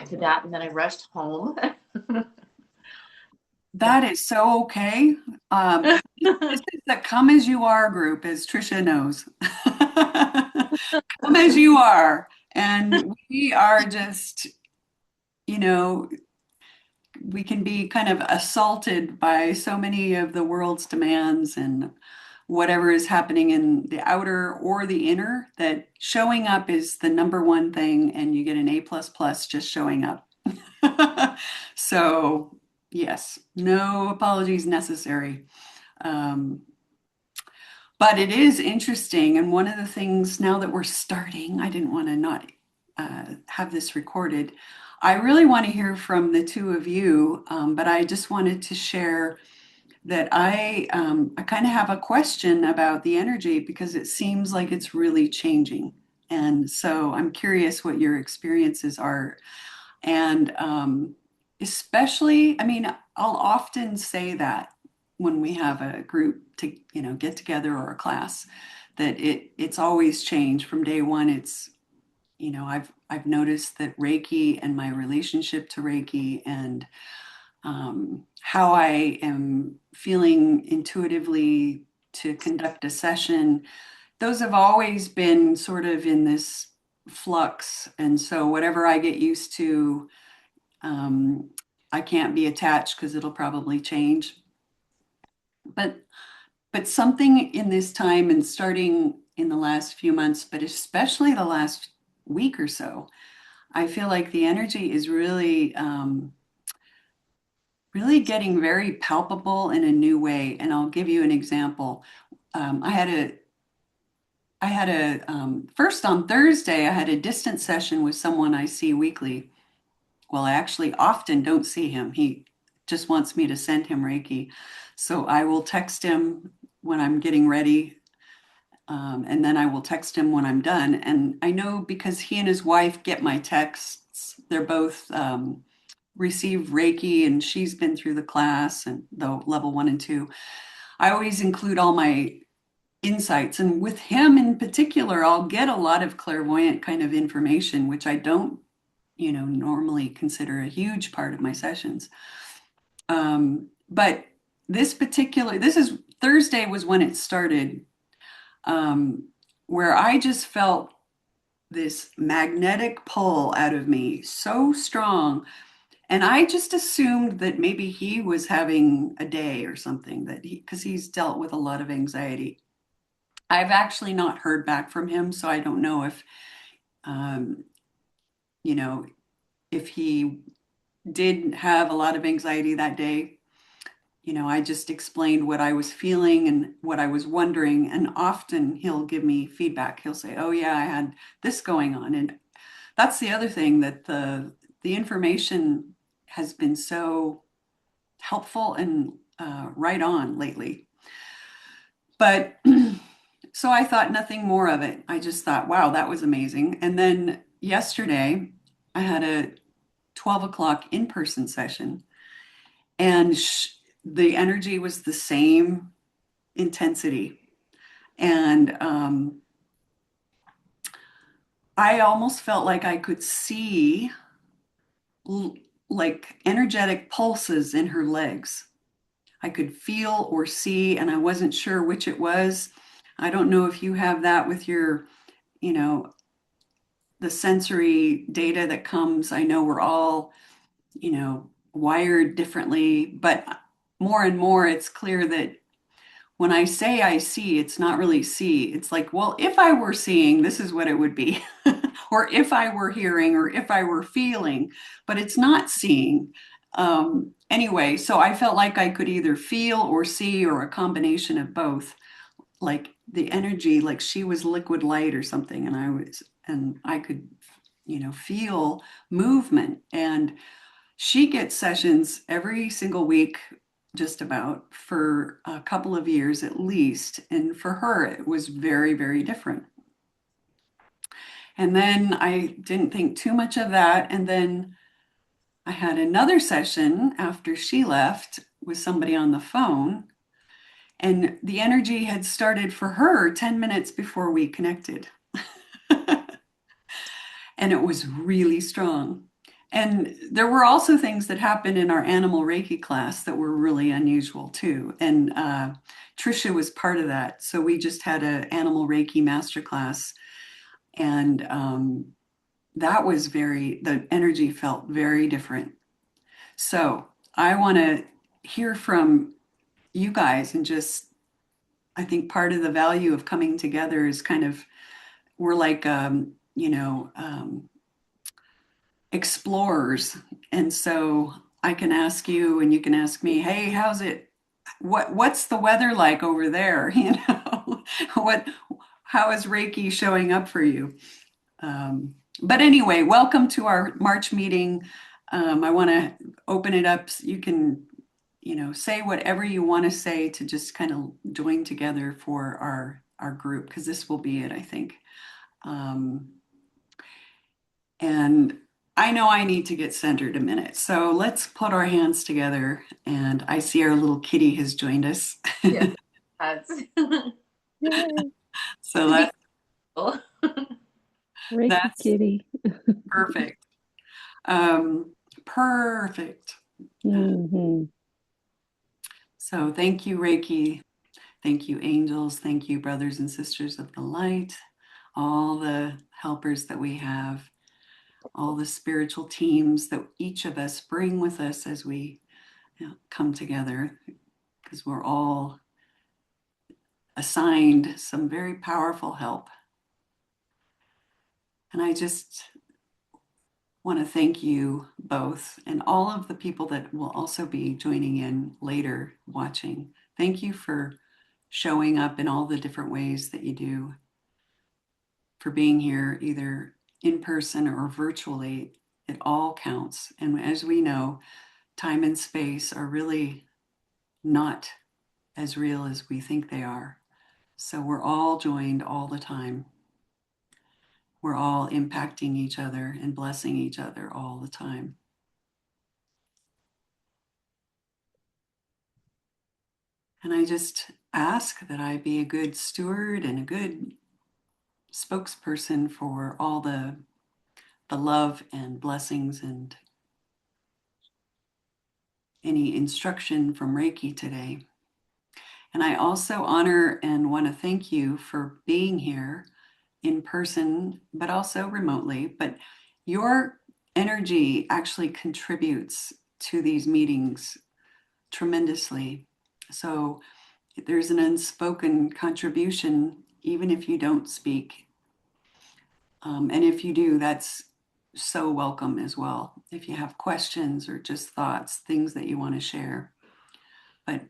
react to that, and then I rushed home. That is so okay. This is the come as you are group, as Tricia knows. Come as you are. And we are just, you know, we can be kind of assaulted by so many of the world's demands and whatever is happening in the outer or the inner, that showing up is the number one thing, and you get an A plus plus just showing up. So, yes, no apologies necessary. Um, but it is interesting. And one of the things now that we're starting, I didn't want to not have this recorded. I really want to hear from the two of you, but I just wanted to share that I kind of have a question about the energy because it seems like it's really changing. And so I'm curious what your experiences are. And especially, I mean, I'll often say that when we have a group to, get together or a class, that it's always changed from day one. It's, I've noticed that Reiki and my relationship to Reiki and how I am feeling intuitively to conduct a session, those have always been sort of in this flux. And so whatever I get used to, um, I can't be attached because it'll probably change. But something in this time and starting in the last few months, but especially the last week or so, I feel like the energy is really getting very palpable in a new way. And I'll give you an example. Um, I had a first on Thursday, I had a distance session with someone I see weekly. Well, I actually often don't see him. He just wants me to send him Reiki. So I will text him when I'm getting ready, and then I will text him when I'm done. And I know because he and his wife get my texts, they're both received Reiki, and she's been through the class and the level 1 and 2. I always include all my insights. And with him in particular, I'll get a lot of clairvoyant kind of information, which I don't, normally consider a huge part of my sessions. But this is Thursday was when it started, um, where I just felt this magnetic pull out of me so strong. And I just assumed that maybe he was having a day or something because he's dealt with a lot of anxiety. I've actually not heard back from him, so I don't know um, you know, if he did have a lot of anxiety that day. I just explained what I was feeling and what I was wondering, and often he'll give me feedback. He'll say, "Oh yeah, I had this going on," and that's the other thing that the information has been so helpful and right on lately. But so I thought nothing more of it. I just thought, wow, that was amazing. And then yesterday, I had a 12 o'clock in person session, and the energy was the same intensity. And I almost felt like I could see like energetic pulses in her legs. I could feel or see, and I wasn't sure which it was. I don't know if you have that with your, you know, the sensory data that comes. I know we're all, wired differently, but more and more it's clear that when I say I see, it's not really see. It's like, well, if I were seeing, this is what it would be. Or if I were hearing, or if I were feeling, but it's not seeing. Anyway, so I felt like I could either feel or see, or a combination of both. Like the energy, like she was liquid light or something, and I could, feel movement. And she gets sessions every single week, just about for a couple of years at least. And for her, it was very, very different. And then I didn't think too much of that. And then I had another session after she left with somebody on the phone. And the energy had started for her 10 minutes before we connected. And it was really strong. And there were also things that happened in our animal Reiki class that were really unusual too. And Tricia was part of that. So we just had an animal Reiki masterclass, and the energy felt very different. So I want to hear from you guys, and just, I think part of the value of coming together is kind of, we're like, explorers. And so I can ask you and you can ask me, hey, how's it? What's the weather like over there? What, how is Reiki showing up for you? But anyway, welcome to our March meeting. I want to open it up. So you can, say whatever you want to say to just kind of join together for our group, because this will be it, I think. Um, and I know I need to get centered a minute. So let's put our hands together. And I see our little kitty has joined us. Yeah. That's Yay. So to be that's cool. Reiki that's kitty. perfect. Um, Perfect. Hmm. So thank you, Reiki. Thank you, angels. Thank you, brothers and sisters of the light, all the helpers that we have, all the spiritual teams that each of us bring with us as we come together, because we're all assigned some very powerful help. And I just want to thank you both and all of the people that will also be joining in later watching. Thank you for showing up in all the different ways that you do, for being here either in person or virtually. It all counts. And as we know, time and space are really not as real as we think they are. So we're all joined all the time. We're all impacting each other and blessing each other all the time. And I just ask that I be a good steward and a good spokesperson for all the love and blessings and any instruction from Reiki today. And I also honor and want to thank you for being here in person, but also remotely. But your energy actually contributes to these meetings tremendously. So there's an unspoken contribution, even if you don't speak. And if you do, that's so welcome as well. If you have questions or just thoughts, things that you want to share. But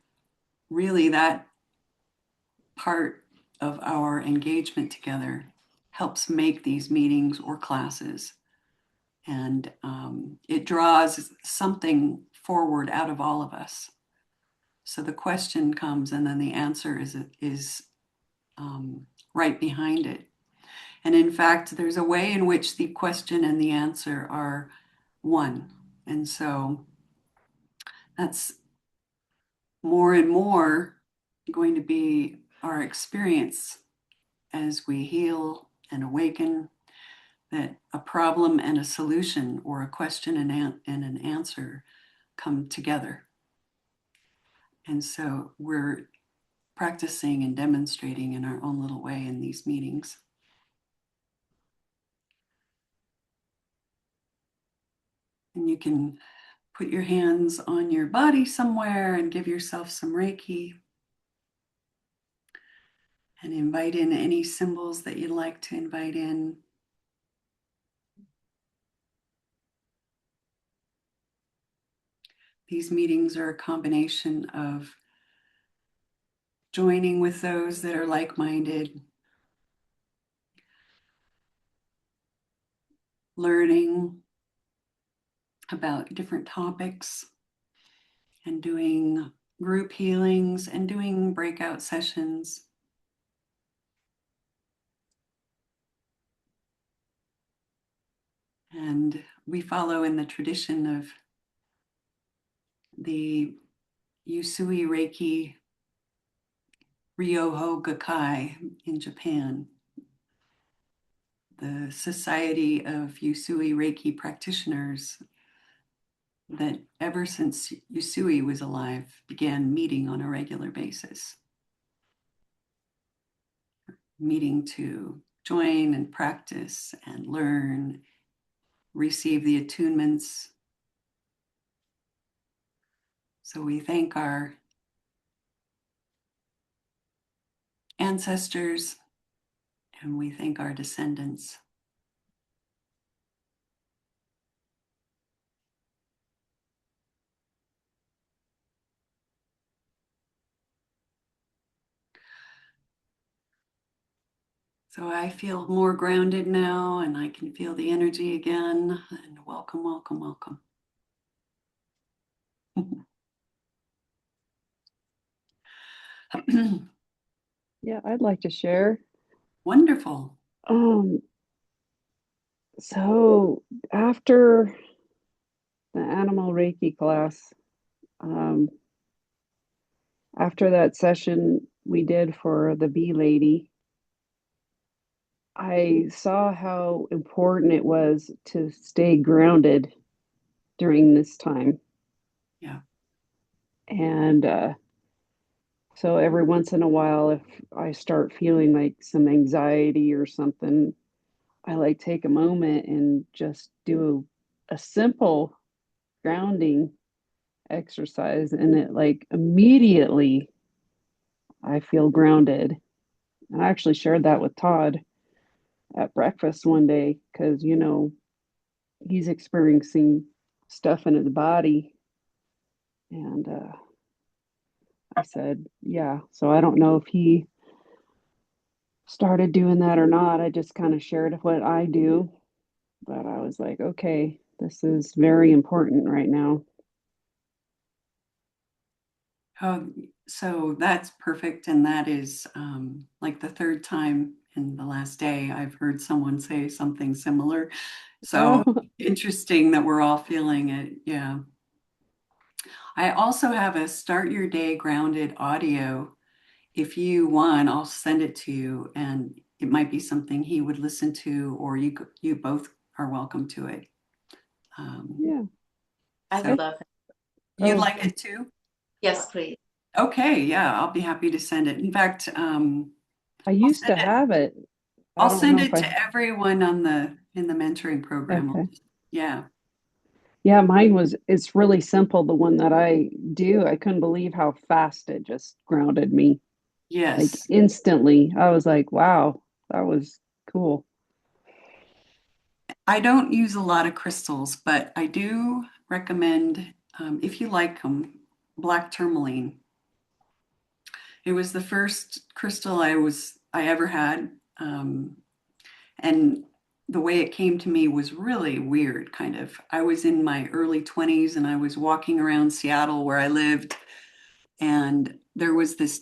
really, that part of our engagement together helps make these meetings or classes. And it draws something forward out of all of us. So the question comes, and then the answer is right behind it. And in fact, there's a way in which the question and the answer are one. And so that's more and more going to be our experience as we heal and awaken, that a problem and a solution, or a question and an answer, come together. And so we're practicing and demonstrating in our own little way in these meetings. And you can put your hands on your body somewhere and give yourself some Reiki. And invite in any symbols that you'd like to invite in. These meetings are a combination of joining with those that are like-minded, learning about different topics, and doing group healings and doing breakout sessions. And we follow in the tradition of the Usui Reiki Ryoho Gakkai in Japan. the Society of Usui Reiki Practitioners that ever since Usui was alive began meeting on a regular basis, meeting to join and practice and learn, receive the attunements. So we thank our ancestors and we thank our descendants. So I feel more grounded now and I can feel the energy again. And welcome, welcome, welcome. Yeah, I'd like to share. Wonderful. Um, so after the animal Reiki class, um, after that session we did for the bee lady, I saw how important it was to stay grounded during this time. Yeah. And so every once in a while, if I start feeling like some anxiety or something, I like take a moment and just do a simple grounding exercise, and it like immediately I feel grounded. And I actually shared that with Todd at breakfast one day because, he's experiencing stuff in his body. And I said, yeah. So I don't know if he started doing that or not. I just kind of shared what I do. But I was like, okay, this is very important right now. Oh, so that's perfect. And that is like the third time in the last day I've heard someone say something similar. So Oh, interesting that we're all feeling it. Yeah. I also have a Start Your Day Grounded audio. If you want, I'll send it to you, and it might be something he would listen to, or you both are welcome to it. yeah. I So would love it. you'd Oh, like it too? Yes, please. Okay, yeah, I'll be happy to send it. In fact, I I'll used send to it. have it. I I'll don't send know if it I, to everyone in the mentoring program. okay. Yeah, Yeah, it's really simple. The one that I do, I couldn't believe how fast it just grounded me. Like yes. instantly. I was like, wow, that was cool. I don't use a lot of crystals, but I do recommend, if you like them, black tourmaline. It was the first crystal I ever had, and the way it came to me was really weird. Kind of, I was in my early 20s, and I was walking around Seattle where I lived, and there was this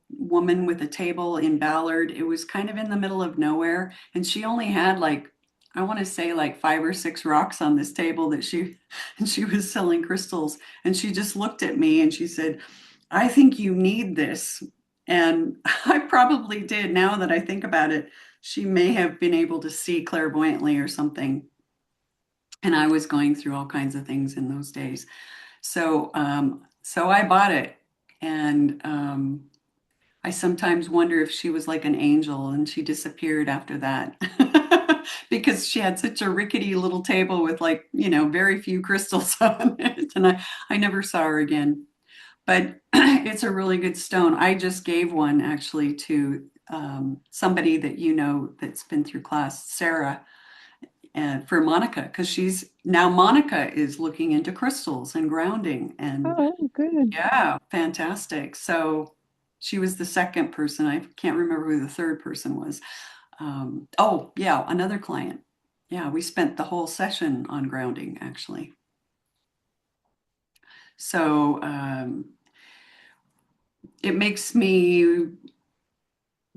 woman with a table in Ballard. It was kind of in the middle of nowhere, and she only had like, I want to say like 5 or 6 rocks on this table and she was selling crystals, and she just looked at me and she said, I think you need this. And I probably did. Now that I think about it, she may have been able to see clairvoyantly or something. And I was going through all kinds of things in those days. So I bought it, and I sometimes wonder if she was like an angel and she disappeared after that because she had such a rickety little table with like, very few crystals on it, and I never saw her again. But it's a really good stone. I just gave one actually to somebody that that's been through class, Sarah, for Monica, because Monica is looking into crystals and grounding, and Oh, good. yeah, fantastic. So she was the second person. I can't remember who the third person was. Oh, yeah, another client. Yeah, we spent the whole session on grounding, actually. So it makes me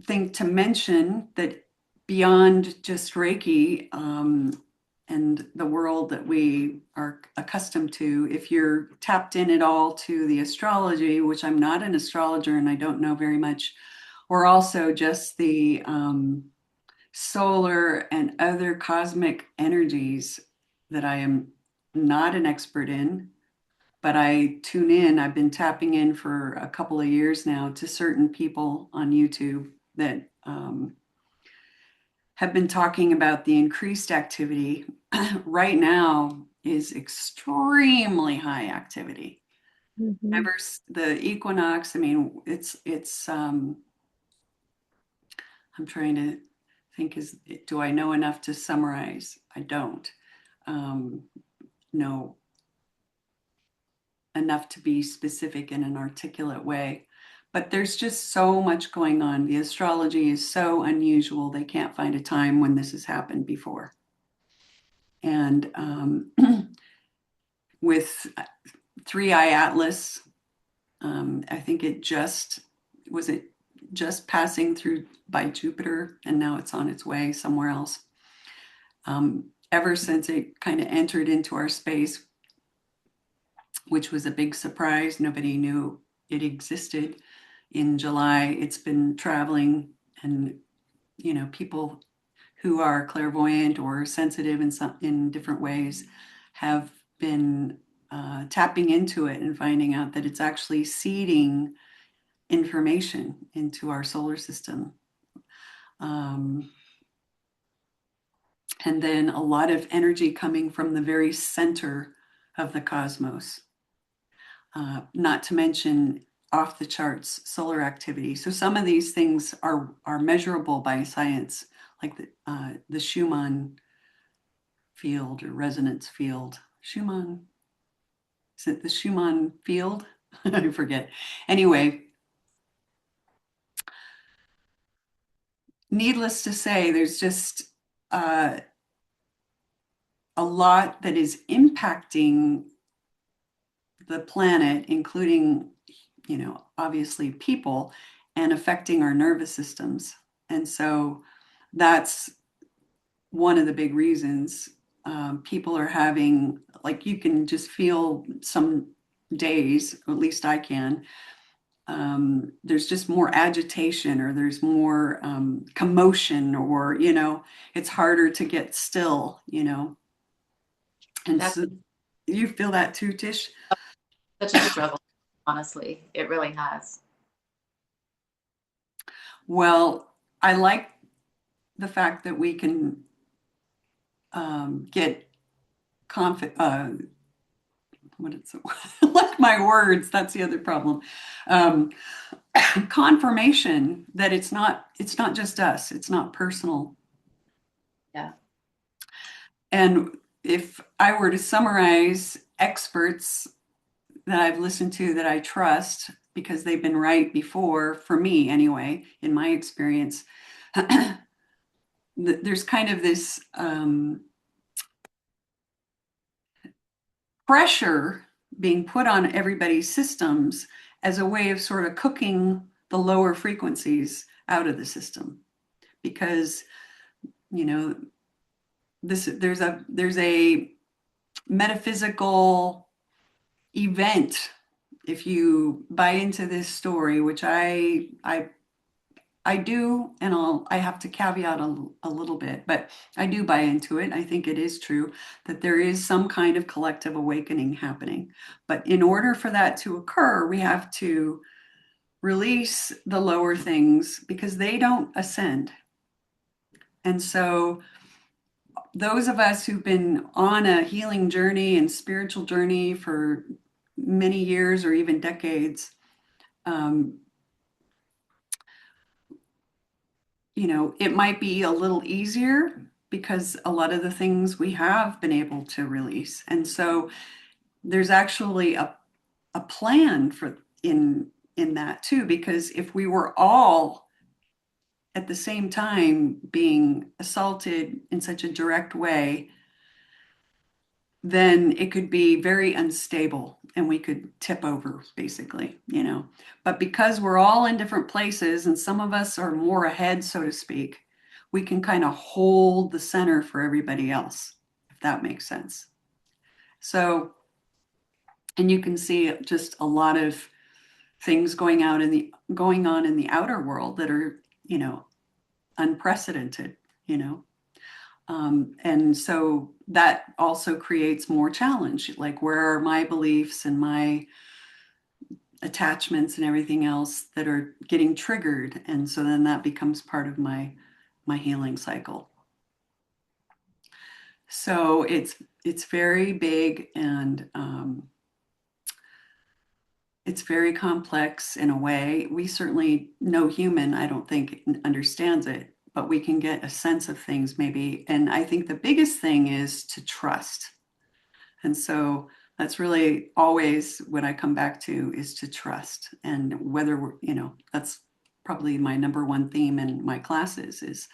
think to mention that beyond just Reiki and the world that we are accustomed to, if you're tapped in at all to the astrology, which I'm not an astrologer and I don't know very much, or also just the solar and other cosmic energies that I am not an expert in, but I tune in. I've been tapping in for a couple of years now to certain people on YouTube that have been talking about the increased activity. Right now is extremely high activity. Mhm. Ever the equinox, I mean, I'm trying to think, do I know enough to summarize? I don't know enough to be specific in an articulate way. But there's just so much going on. The astrology is so unusual. They can't find a time when this has happened before. And with Three Eye Atlas, I think it just passing through by Jupiter, and now it's on its way somewhere else. Ever since it kind of entered into our space, which was a big surprise, nobody knew it existed. In July, it's been traveling, and people who are clairvoyant or sensitive in different ways have been tapping into it and finding out that it's actually seeding information into our solar system. And then a lot of energy coming from the very center of the cosmos, not to mention off the charts solar activity. So some of these things are measurable by science, like the Schumann field or resonance field. Schumann, is it the Schumann field? I forget. Anyway, needless to say, there's just uh, a lot that is impacting the planet, including, obviously people, and affecting our nervous systems. And so that's one of the big reasons people are having, like, you can just feel some days, at least I can, there's just more agitation, or there's more commotion, or, it's harder to get still. And That's so you feel that too, Tish? such a struggle, honestly. It really has. Well, I like the fact that we can get what it's like my words. That's the other problem. Um, Confirmation that it's not just us. It's not personal. Yeah. And if I were to summarize experts that I've listened to that I trust because they've been right before, for me anyway, in my experience, there's kind of this pressure being put on everybody's systems as a way of sort of cooking the lower frequencies out of the system, because you know there's a metaphysical event. If you buy into this story, which I do, and I have to caveat a little bit, but I do buy into it. I think it is true that there is some kind of collective awakening happening. But in order for that to occur, we have to release the lower things because they don't ascend. And so those of us who've been on a healing journey and spiritual journey for many years or even decades, um, it might be a little easier because a lot of the things we have been able to release. And so there's actually a plan for in that too, because if we were all at the same time being assaulted in such a direct way, then it could be very unstable and we could tip over basically. But because we're all in different places and some of us are more ahead, so to speak, we can kind of hold the center for everybody else, if that makes sense. So, and you can see just a lot of things going on in the outer world that are, unprecedented, you know. And so that also creates more challenge. Like, where are my beliefs and my attachments and everything else that are getting triggered? And so then that becomes part of my healing cycle. So it's very big, and it's very complex in a way. We certainly, no human, I don't think, understands it, but we can get a sense of things maybe. And I think the biggest thing is to trust. And so that's really always what I come back to, is to trust. And whether we're, that's probably my number one theme in my classes, is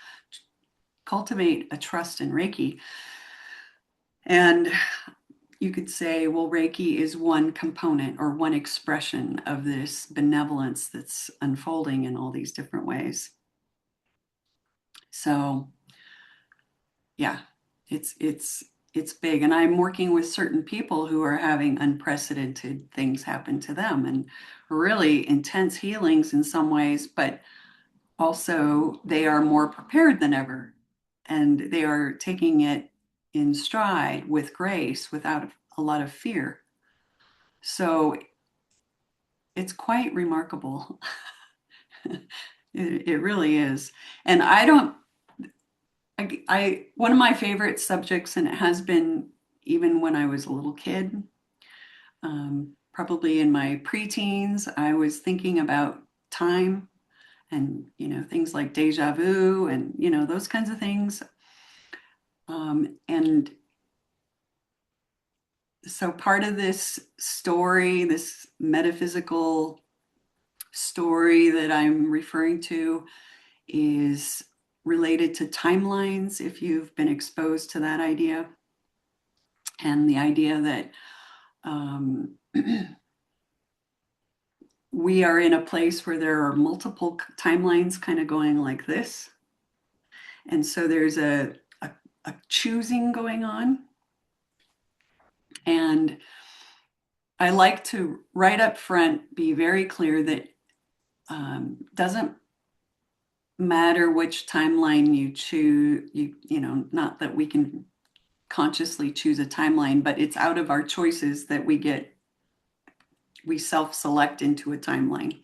cultivate a trust in Reiki. And you could say, well, Reiki is one component or one expression of this benevolence that's unfolding in all these different ways. So yeah, it's big. And I'm working with certain people who are having unprecedented things happen to them, and really intense healings in some ways, but also they are more prepared than ever. And they are taking it in stride with grace, without a lot of fear. So it's quite remarkable. It really is. And one of my favorite subjects, and it has been even when I was a little kid, probably in my preteens, I was thinking about time, and, things like deja vu, and, those kinds of things. And so part of this story, this metaphysical story that I'm referring to, is related to timelines, if you've been exposed to that idea. And the idea that we are in a place where there are multiple timelines kind of going like this. And so there's a choosing going on. And I like to, right up front, be very clear that doesn't matter which timeline you choose, not that we can consciously choose a timeline, but it's out of our choices that we self-select into a timeline.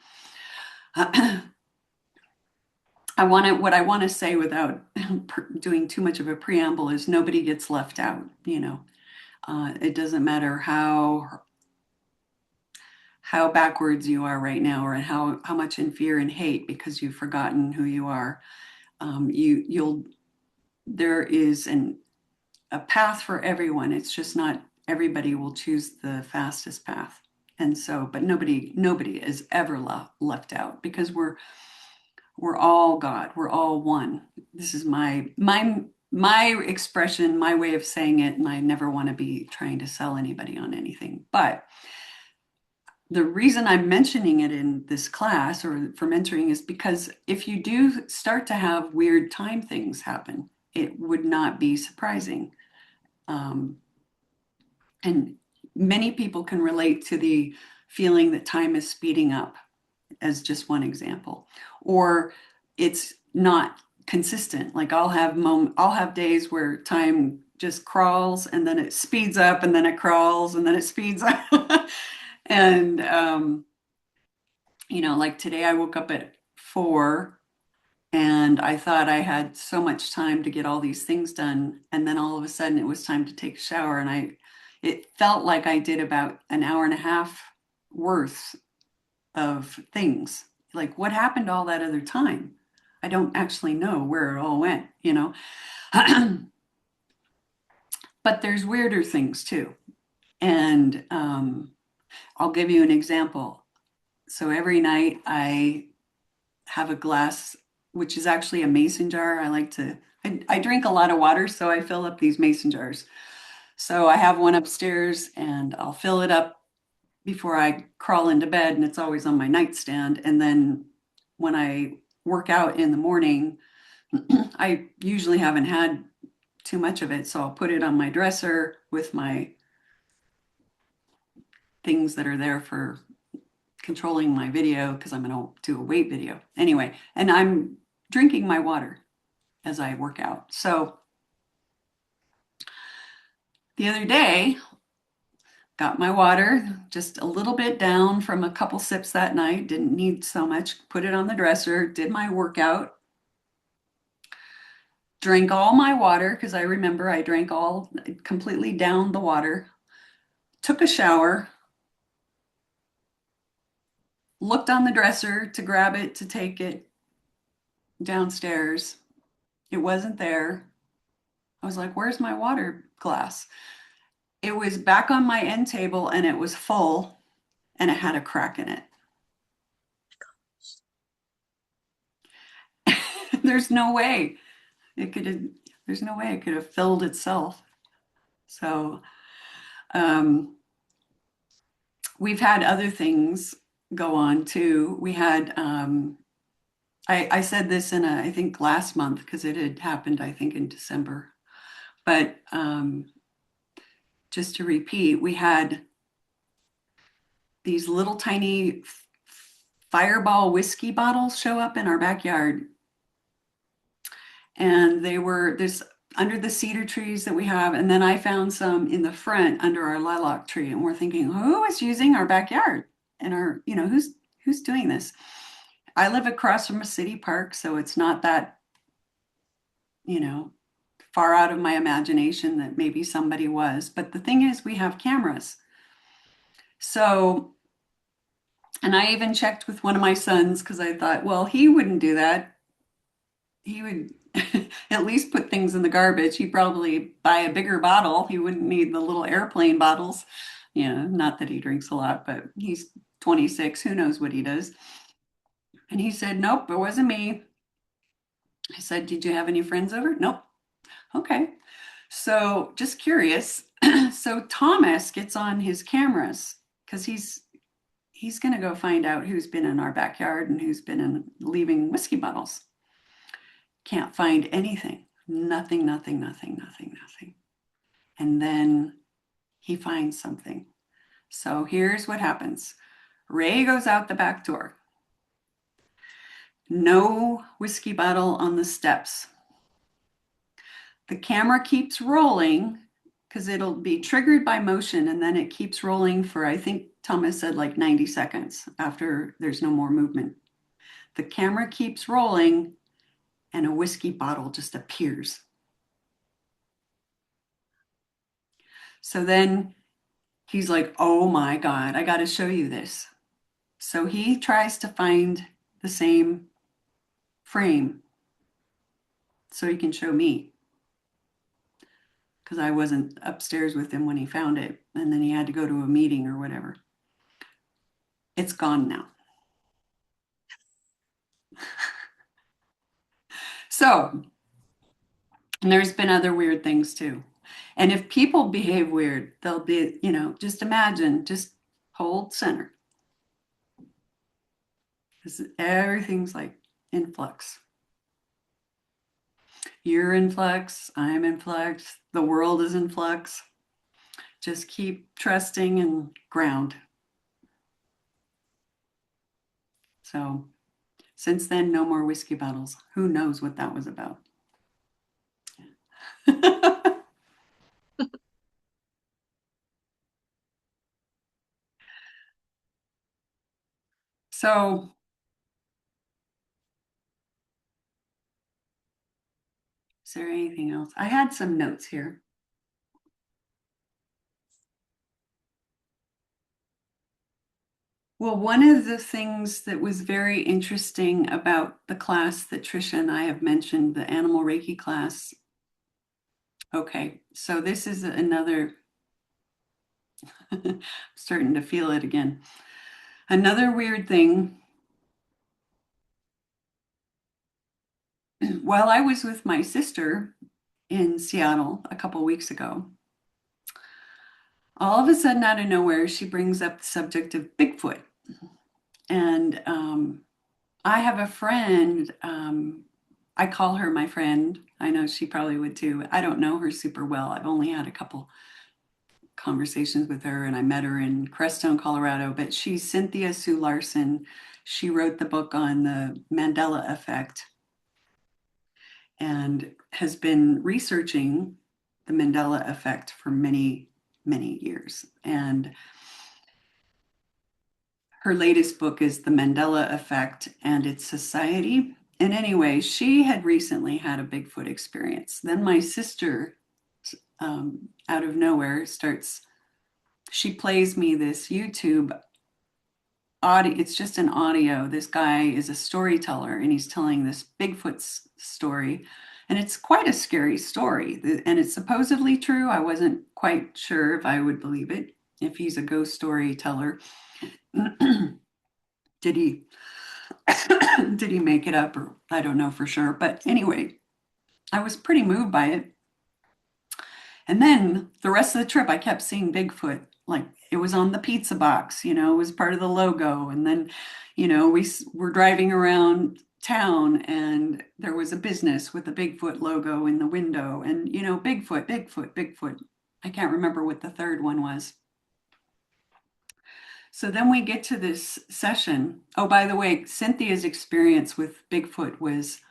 What I want to say, without doing too much of a preamble, is nobody gets left out. It doesn't matter how backwards you are right now, or how much in fear and hate because you've forgotten who you are. There is a path for everyone. It's just not everybody will choose the fastest path. And so, but nobody is ever left out, because we're all God. We're all one. This is my expression, my way of saying it, and I never want to be trying to sell anybody on anything. But the reason I'm mentioning it in this class, or for mentoring, is because if you do start to have weird time things happen, it would not be surprising. And many people can relate to the feeling that time is speeding up, as just one example, or it's not consistent. Like, I'll have days where time just crawls, and then it speeds up, and then it crawls, and then it speeds up. And like today, I woke up at 4, and I thought I had so much time to get all these things done, and then all of a sudden it was time to take a shower, and it felt like I did about an hour and a half worth of things. Like, what happened all that other time? I don't actually know where it all went, But there's weirder things too. And I'll give you an example. So every night I have a glass, which is actually a mason jar. I drink a lot of water, so I fill up these mason jars. So I have one upstairs, and I'll fill it up before I crawl into bed, and it's always on my nightstand. And then when I work out in the morning, I usually haven't had too much of it, so I'll put it on my dresser with my things that are there for controlling my video, because I'm going to do a weight video anyway. And I'm drinking my water, as I work out. So the other day, got my water just a little bit down from a couple sips that night, didn't need so much, put it on the dresser, did my workout, drank all my water because I remember I drank all completely down the water, took a shower, looked on the dresser to grab it to take it downstairs. It wasn't there. I was like, where's my water glass? It was back on my end table and it was full and it had a crack in it. There's no way it could have, there's no way it could have filled itself. So we've had other things go on too. We had, I said this in I think last month because it had happened, I think in December. But just to repeat, we had these little tiny Fireball whiskey bottles show up in our backyard. And they were this under the cedar trees that we have. And then I found some in the front under our lilac tree. And we're thinking, who is using our backyard? And our, who's doing this? I live across from a city park, so it's not that, far out of my imagination that maybe somebody was. But the thing is, we have cameras. So, and I even checked with one of my sons because I thought, well, he wouldn't do that. He would at least put things in the garbage. He'd probably buy a bigger bottle. He wouldn't need the little airplane bottles. Not that he drinks a lot, but he's 26. Who knows what he does? And he said, nope, it wasn't me. I said, did you have any friends over? Nope. Okay. So just curious. So Thomas gets on his cameras because he's going to go find out who's been in our backyard and who's been leaving whiskey bottles. Can't find anything. Nothing. And then he finds something. So here's what happens. Ray goes out the back door. No whiskey bottle on the steps. The camera keeps rolling because it'll be triggered by motion and then it keeps rolling for, I think Thomas said like 90 seconds after there's no more movement. The camera keeps rolling and a whiskey bottle just appears. So then he's like, oh my God, I got to show you this. So he tries to find the same frame so he can show me. Because I wasn't upstairs with him when he found it. And then he had to go to a meeting or whatever. It's gone now. So, and there's been other weird things too. And if people behave weird, they'll be, just imagine, just hold center. Because everything's like in flux. You're in flux, I'm in flux, the world is in flux. Just keep trusting and ground. So, since then, no more whiskey bottles. Who knows what that was about? So, is there anything else? I had some notes here. Well, one of the things that was very interesting about the class that Tricia and I have mentioned, the animal Reiki class. Okay, so this is another, I'm starting to feel it again. Another weird thing. While I was with my sister in Seattle a couple weeks ago, all of a sudden out of nowhere, she brings up the subject of Bigfoot. And I have a friend, I call her my friend. I know she probably would too. I don't know her super well. I've only had a couple conversations with her and I met her in Crestone, Colorado, but she's Cynthia Sue Larson. She wrote the book on the Mandela effect. and has been researching the Mandela effect for many, many years. And her latest book is The Mandela Effect and Its Society. And anyway, she had recently had a Bigfoot experience. Then my sister, out of nowhere, she plays me this YouTube audio. It's just an audio. This guy is a storyteller and he's telling this Bigfoot story. And it's quite a scary story. And it's supposedly true. I wasn't quite sure if I would believe it, if he's a ghost storyteller. Did he did he make it up, or I don't know for sure. But anyway, I was pretty moved by it. And then the rest of the trip, I kept seeing Bigfoot. Like it was on the pizza box, it was part of the logo. And then, we were driving around town and there was a business with the Bigfoot logo in the window. And, Bigfoot, Bigfoot, Bigfoot. I can't remember what the third one was. So then we get to this session. Oh, by the way, Cynthia's experience with Bigfoot was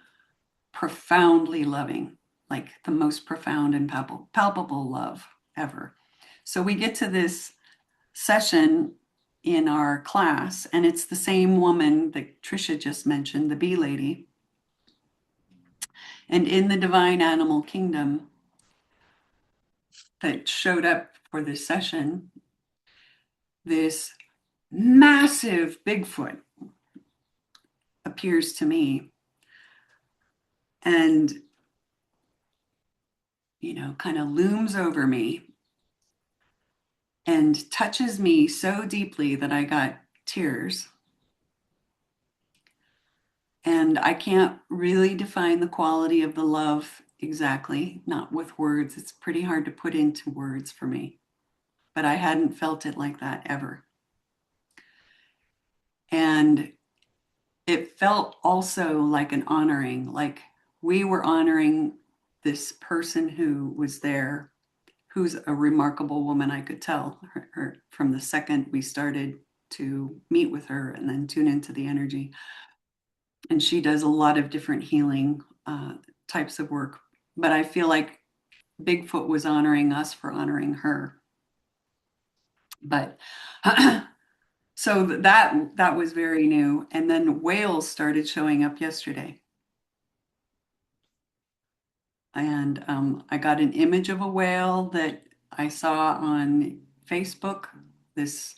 profoundly loving, like the most profound and palpable love ever. So we get to this session in our class, and it's the same woman that Tricia just mentioned, the bee lady. And in the divine animal kingdom that showed up for this session, this massive Bigfoot appears to me and, kind of looms over me and touches me so deeply that I got tears. And I can't really define the quality of the love exactly, not with words. It's pretty hard to put into words for me, but I hadn't felt it like that ever. And it felt also like an honoring, like we were honoring this person who was there, who's a remarkable woman. I could tell her from the second we started to meet with her and then tune into the energy. And she does a lot of different healing types of work. But I feel like Bigfoot was honoring us for honoring her. But so that was very new. And then whales started showing up yesterday. And I got an image of a whale that I saw on Facebook, this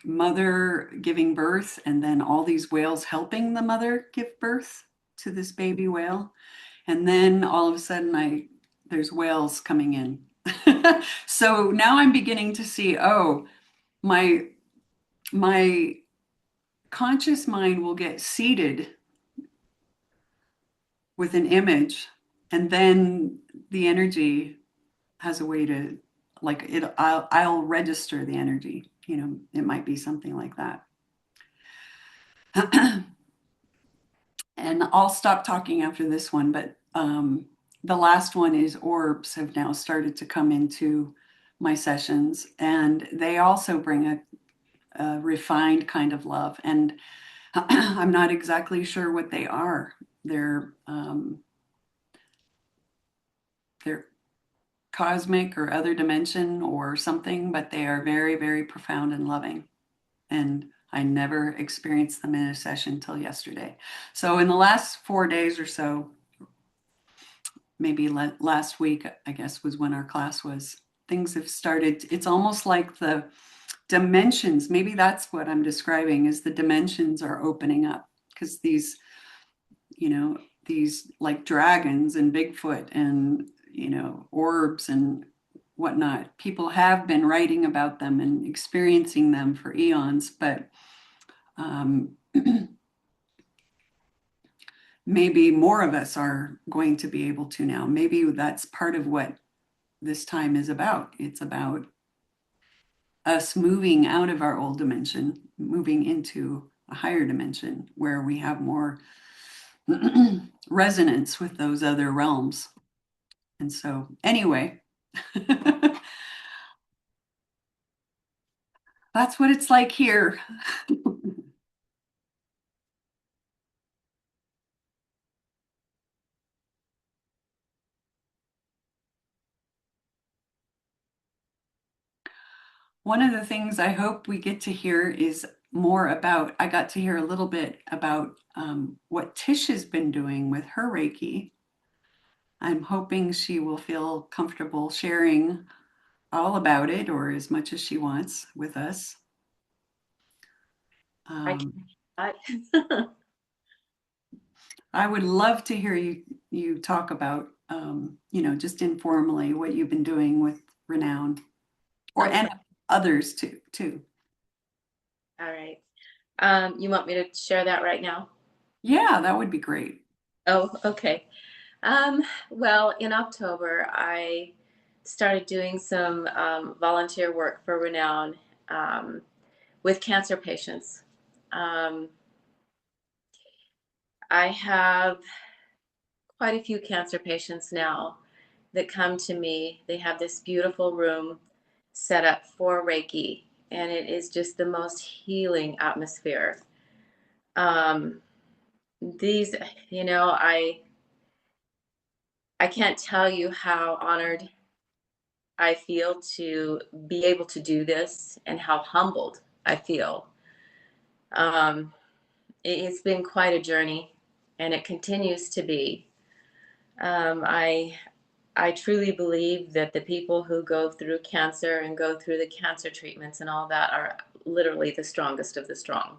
mother giving birth, and then all these whales helping the mother give birth to this baby whale. And then all of a sudden there's whales coming in. So now I'm beginning to see, my conscious mind will get seated with an image, and then the energy has a way to, like, I'll register the energy. It might be something like that. And I'll stop talking after this one, but the last one is orbs have now started to come into my sessions, and they also bring a refined kind of love. And I'm not exactly sure what they are. They're cosmic or other dimension or something, but they are very, very profound and loving. And I never experienced them in a session until yesterday. So in the last 4 days or so, maybe last week, I guess, was when our class was, things have started. It's almost like the dimensions, maybe that's what I'm describing, is the dimensions are opening up, because these like dragons and Bigfoot and, orbs and whatnot, people have been writing about them and experiencing them for eons, but maybe more of us are going to be able to now. Maybe that's part of what this time is about. It's about us moving out of our old dimension, moving into a higher dimension where we have more resonance with those other realms. And so anyway, that's what it's like here. One of the things I hope we get to hear is more about, I got to hear a little bit about what Tish has been doing with her Reiki. I'm hoping she will feel comfortable sharing all about it or as much as she wants with us. I Um, can't. I would love to hear you talk about, just informally what you've been doing with Renown, or Okay. and others too. All right. You want me to share that right now? Yeah, that would be great. Oh, okay. Well, in October, I started doing some volunteer work for Renown um, with cancer patients. Um, I have quite a few cancer patients now that come to me. They have this beautiful room set up for Reiki, and it is just the most healing atmosphere. Um, these, you know, I can't tell you how honored I feel to be able to do this and how humbled I feel. Um, it's been quite a journey, and it continues to be. Um, I I truly believe that the people who go through cancer and go through the cancer treatments and all that are literally the strongest of the strong.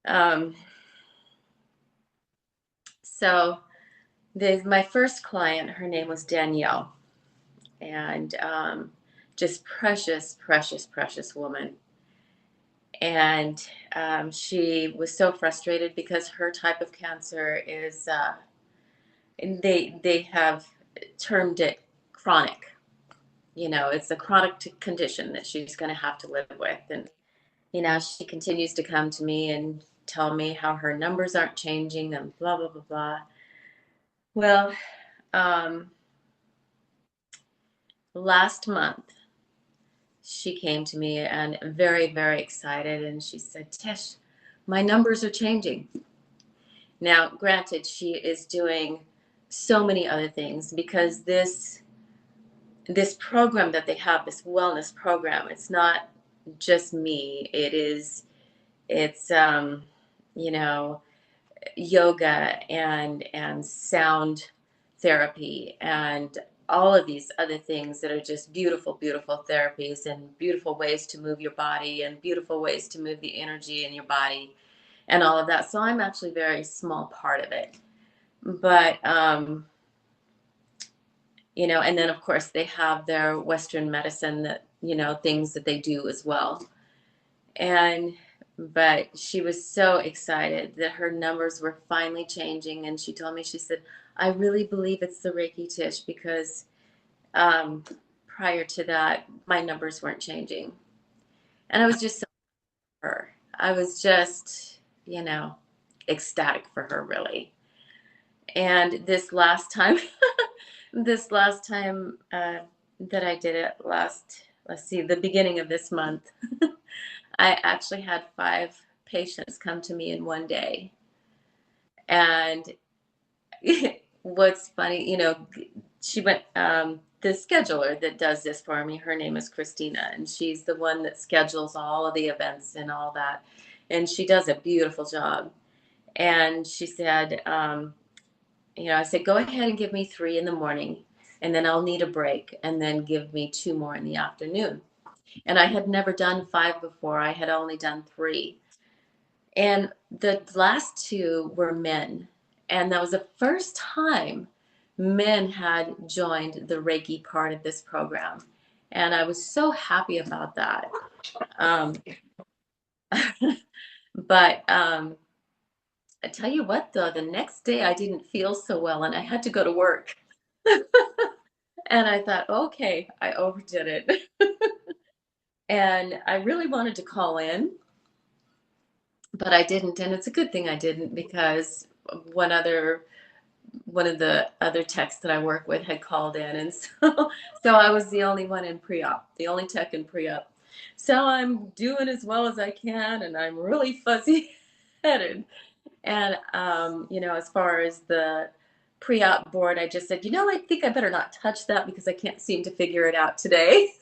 Um, so my first client, her name was Danielle, and just precious, precious, precious woman. And she was so frustrated because her type of cancer is, and they have termed it chronic. You know, it's a chronic condition that she's going to have to live with. And she continues to come to me and tell me how her numbers aren't changing and blah blah blah blah. Well, um, last month she came to me and very, very excited, and she said, "Tish, my numbers are changing." Now, granted, she is doing so many other things because this program that they have, this wellness program, it's not just me. It's you know, yoga and sound therapy and all of these other things that are just beautiful, beautiful therapies and beautiful ways to move your body and beautiful ways to move the energy in your body and all of that. So I'm actually a very small part of it. But and then of course they have their Western medicine that, things that they do as well. And but she was so excited that her numbers were finally changing, and she told me, she said, "I really believe it's the Reiki, Tish, because um, prior to that, my numbers weren't changing." And I was just so for her. I was just, ecstatic for her, really. And this last time, this last time that I did it let's see, the beginning of this month, I actually had 5 patients come to me in one day. And what's funny, she went, the scheduler that does this for me, her name is Christina, and she's the one that schedules all of the events and all that. And she does a beautiful job. And she said, I said, go ahead and give me 3 in the morning, and then I'll need a break, and then give me 2 more in the afternoon. And I had never done 5 before. I had only done 3. And the last 2 were men. And that was the first time men had joined the Reiki part of this program. And I was so happy about that. Um, but I tell you what, though, the next day I didn't feel so well and I had to go to work. And I thought, okay, I overdid it. And I really wanted to call in, but I didn't. And it's a good thing I didn't, because one other one of the other techs that I work with had called in, and so I was the only one in pre-op, the only tech in pre-op. So I'm doing as well as I can, and I'm really fuzzy headed. And as far as the pre-op board, I just said, I think I better not touch that because I can't seem to figure it out today.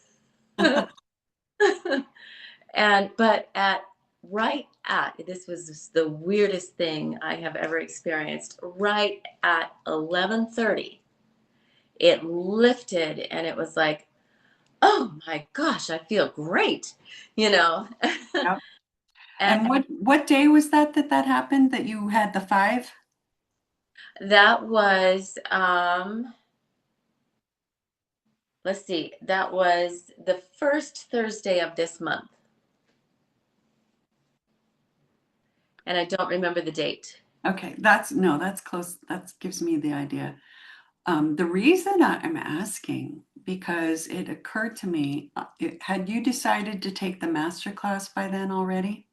But at right at this was the weirdest thing I have ever experienced. Right at 11:30, it lifted, and it was like, oh my gosh, I feel great, you know. Yep. And And what day was that happened that you had the five? that was let's see, that was the first Thursday of this month, and I don't remember the date. Okay, that's no, that's close. That gives me the idea. The reason I'm asking, because it occurred to me, had you decided to take the master class by then already?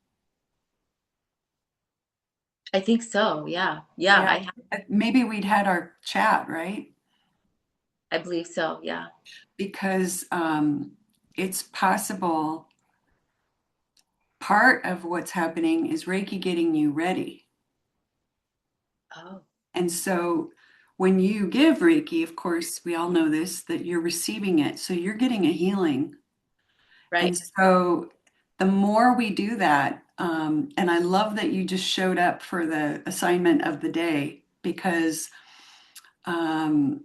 I think so. Yeah. Yeah, Yeah. Maybe we'd had our chat, right? I believe so. Yeah. Because it's possible part of what's happening is Reiki getting you ready. Oh, And so when you give Reiki, of course, we all know this, that you're receiving it. So you're getting a healing. And right. so the more we do that, and I love that you just showed up for the assignment of the day because um,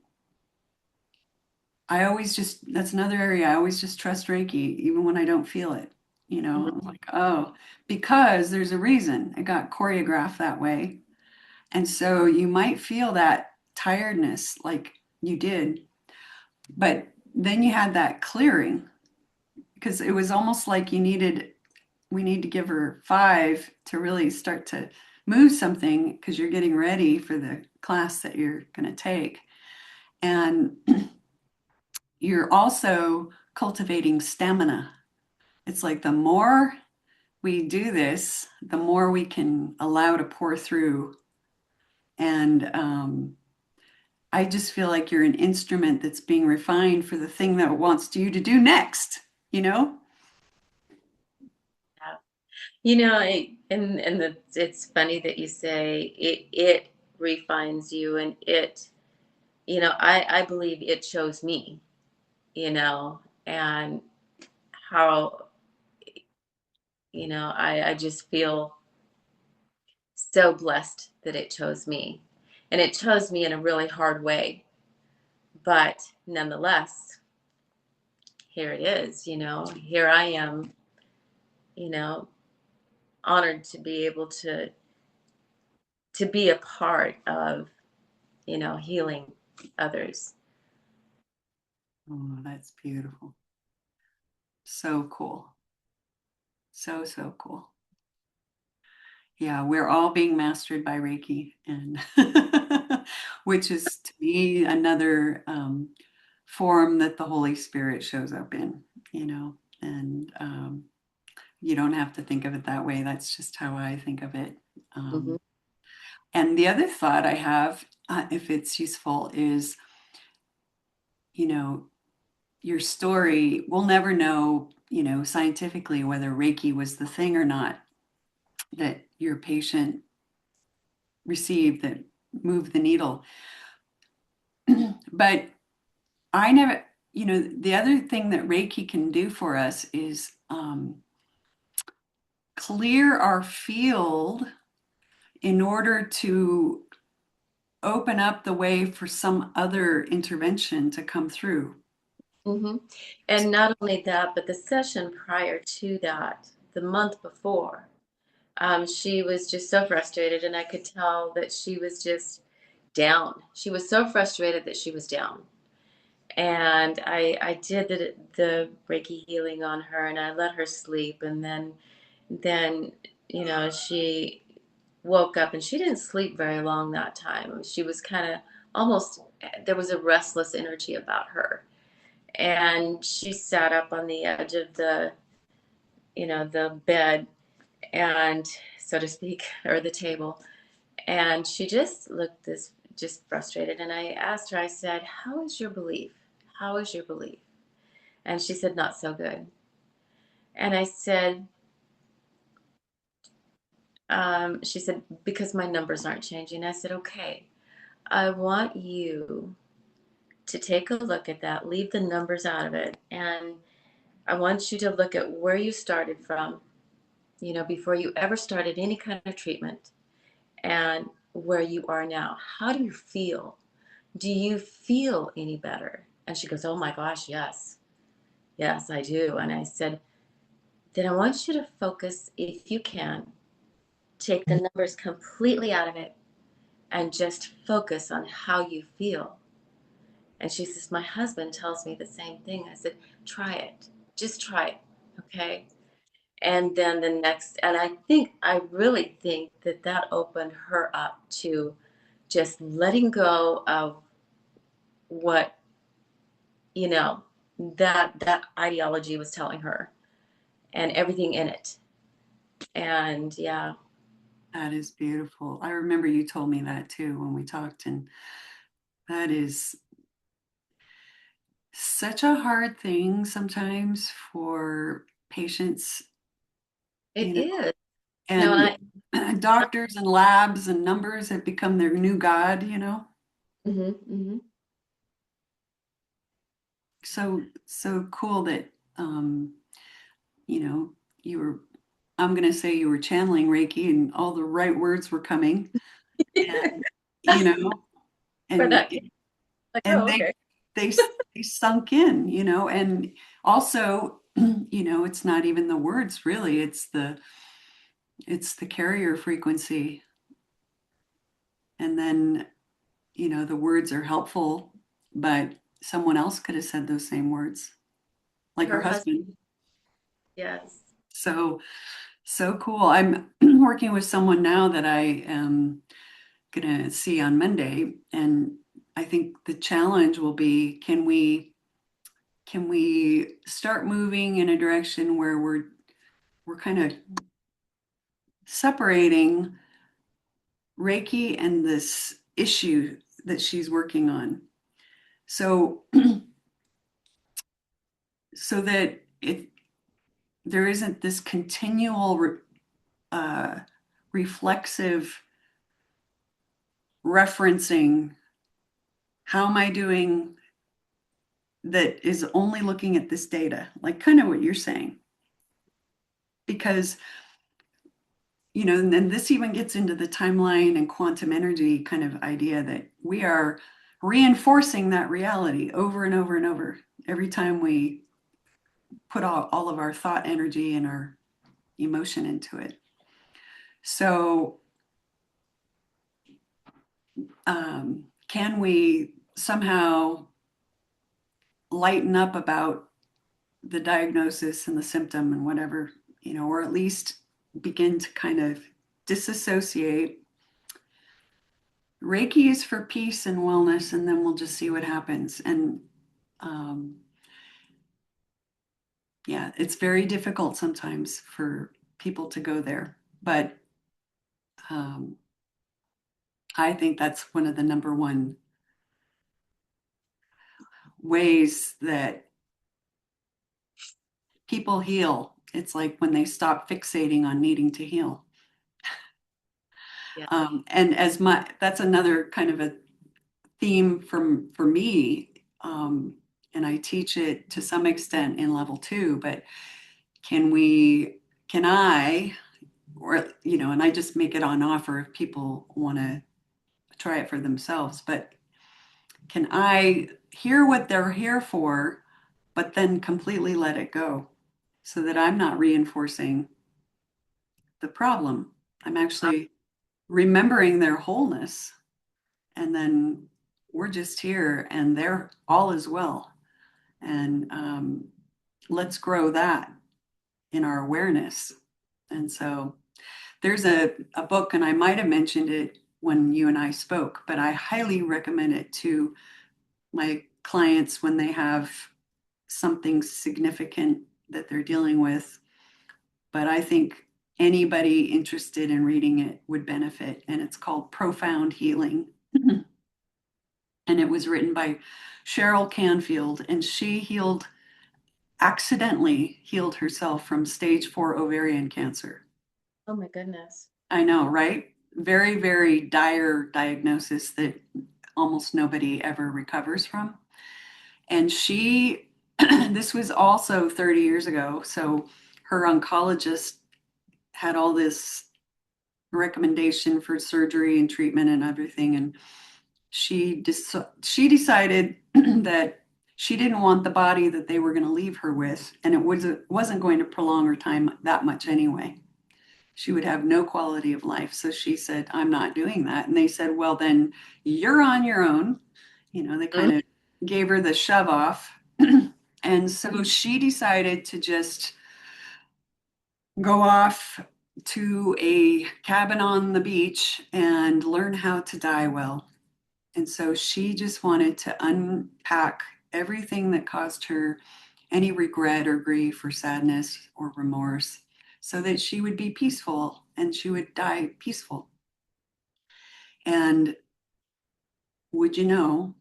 I always just, that's another area I always just trust Reiki, even when I don't feel it. You know, Mhm. I'm like, oh, because there's a reason it got choreographed that way. And so you might feel that tiredness like you did, but then you had that clearing because it was almost like we need to give her five to really start to move something because you're getting ready for the class that you're going to take. And you're also cultivating stamina. It's like the more we do this, the more we can allow to pour through. And I just feel like you're an instrument that's being refined for the thing that it wants you to do next, you know? Yeah. It's funny that you say it refines you, and I believe it chose me, and how, I just feel so blessed that it chose me. And it chose me in a really hard way. But nonetheless, here it is, here I am, you know, honored to be able to be a part of, healing others. Oh, that's beautiful. So cool. So, so cool. Yeah, we're all being mastered by Reiki, and which is to me another form that the Holy Spirit shows up in, you know, and you don't have to think of it that way. That's just how I think of it. Hmm. And the other thought I have, if it's useful, is, you know, your story, we'll never know, you know, scientifically whether Reiki was the thing or not that your patient received that moved the needle. But I never, you know, the other thing that Reiki can do for us is clear our field in order to open up the way for some other intervention to come through. Hmm. And not only that, but the session prior to that, the month before, she was just so frustrated, and I could tell that she was just down. She was so frustrated that she was down. And I did the Reiki healing on her, and I let her sleep, and then she woke up, and she didn't sleep very long that time. She was kind of almost, there was a restless energy about her, and she sat up on the edge of the bed, and so to speak, or the table, and she just looked this just frustrated. And I asked her, I said, how is your belief? How is your belief? And she said, not so good. And I said, she said, because my numbers aren't changing. I said, okay, I want you to take a look at that, leave the numbers out of it, I want you to look at where you started from, before you ever started any kind of treatment, and where you are now. How do you feel? Do you feel any better? And she goes, oh my gosh, yes. Yes, I do. And I said, then I want you to focus, if you can, take the numbers completely out of it and just focus on how you feel. And she says, my husband tells me the same thing. I said, try it. Just try it. Okay. And then and I really think that that opened her up to just letting go of what, you know, that ideology was telling her and everything in it. And yeah, That is beautiful. I remember you told me that too when we talked, and that is such a hard thing sometimes for patients, it you know, is. and I doctors and labs and numbers have become their new god, hmm hmm So cool that you know, you were, I'm going to say you were channeling Reiki and all the right words were coming, and you know, for and that case, like, and oh, okay. they they sunk in, and also, it's not even the words really, it's the carrier frequency, and then, the words are helpful, but someone else could have said those same words, like her Her husband, husband. yes. So so cool. I'm working with someone now that I am gonna see on Monday, and I think the challenge will be, can we start moving in a direction where we're kind of separating Reiki and this issue that she's working on. So so that there isn't this continual uh, reflexive referencing, how am I doing, that is only looking at this data, like kind of what you're saying. Because, and then this even gets into the timeline and quantum energy kind of idea that we are reinforcing that reality over and over and over every time we put all of our thought energy and our emotion into it. So, can we somehow lighten up about the diagnosis and the symptom and whatever, or at least begin to kind of disassociate? Reiki is for peace and wellness, and then we'll just see what happens. And um, yeah, it's very difficult sometimes for people to go there, but um, I think that's one of the number one ways that people heal. It's like when they stop fixating on needing to heal. Yeah. And that's another kind of a theme for me. And I teach it to some extent in level 2, but can we, can I, or, and I just make it on offer if people want to try it for themselves, but can I hear what they're here for, but then completely let it go so that I'm not reinforcing the problem? I'm actually remembering their wholeness, and then we're just here and they're all is well. And let's grow that in our awareness. And so there's a book, and I might have mentioned it when you and I spoke, but I highly recommend it to my clients when they have something significant that they're dealing with. But I think anybody interested in reading it would benefit. And it's called Profound Healing. And it was written by Cheryl Canfield, and she accidentally healed herself from stage 4 ovarian cancer. Oh my goodness. I know, right? Very, very dire diagnosis that almost nobody ever recovers from. And she this was also 30 years ago. So her oncologist had all this recommendation for surgery and treatment and everything. And she decided that she didn't want the body that they were going to leave her with, and wasn't going to prolong her time that much anyway. She would have no quality of life. So she said, I'm not doing that. And they said, well, then you're on your own. They kind of gave her the shove off. And so she decided to just go off to a cabin on the beach and learn how to die well. And so she just wanted to unpack everything that caused her any regret or grief or sadness or remorse so that she would be peaceful and she would die peaceful. And would you know,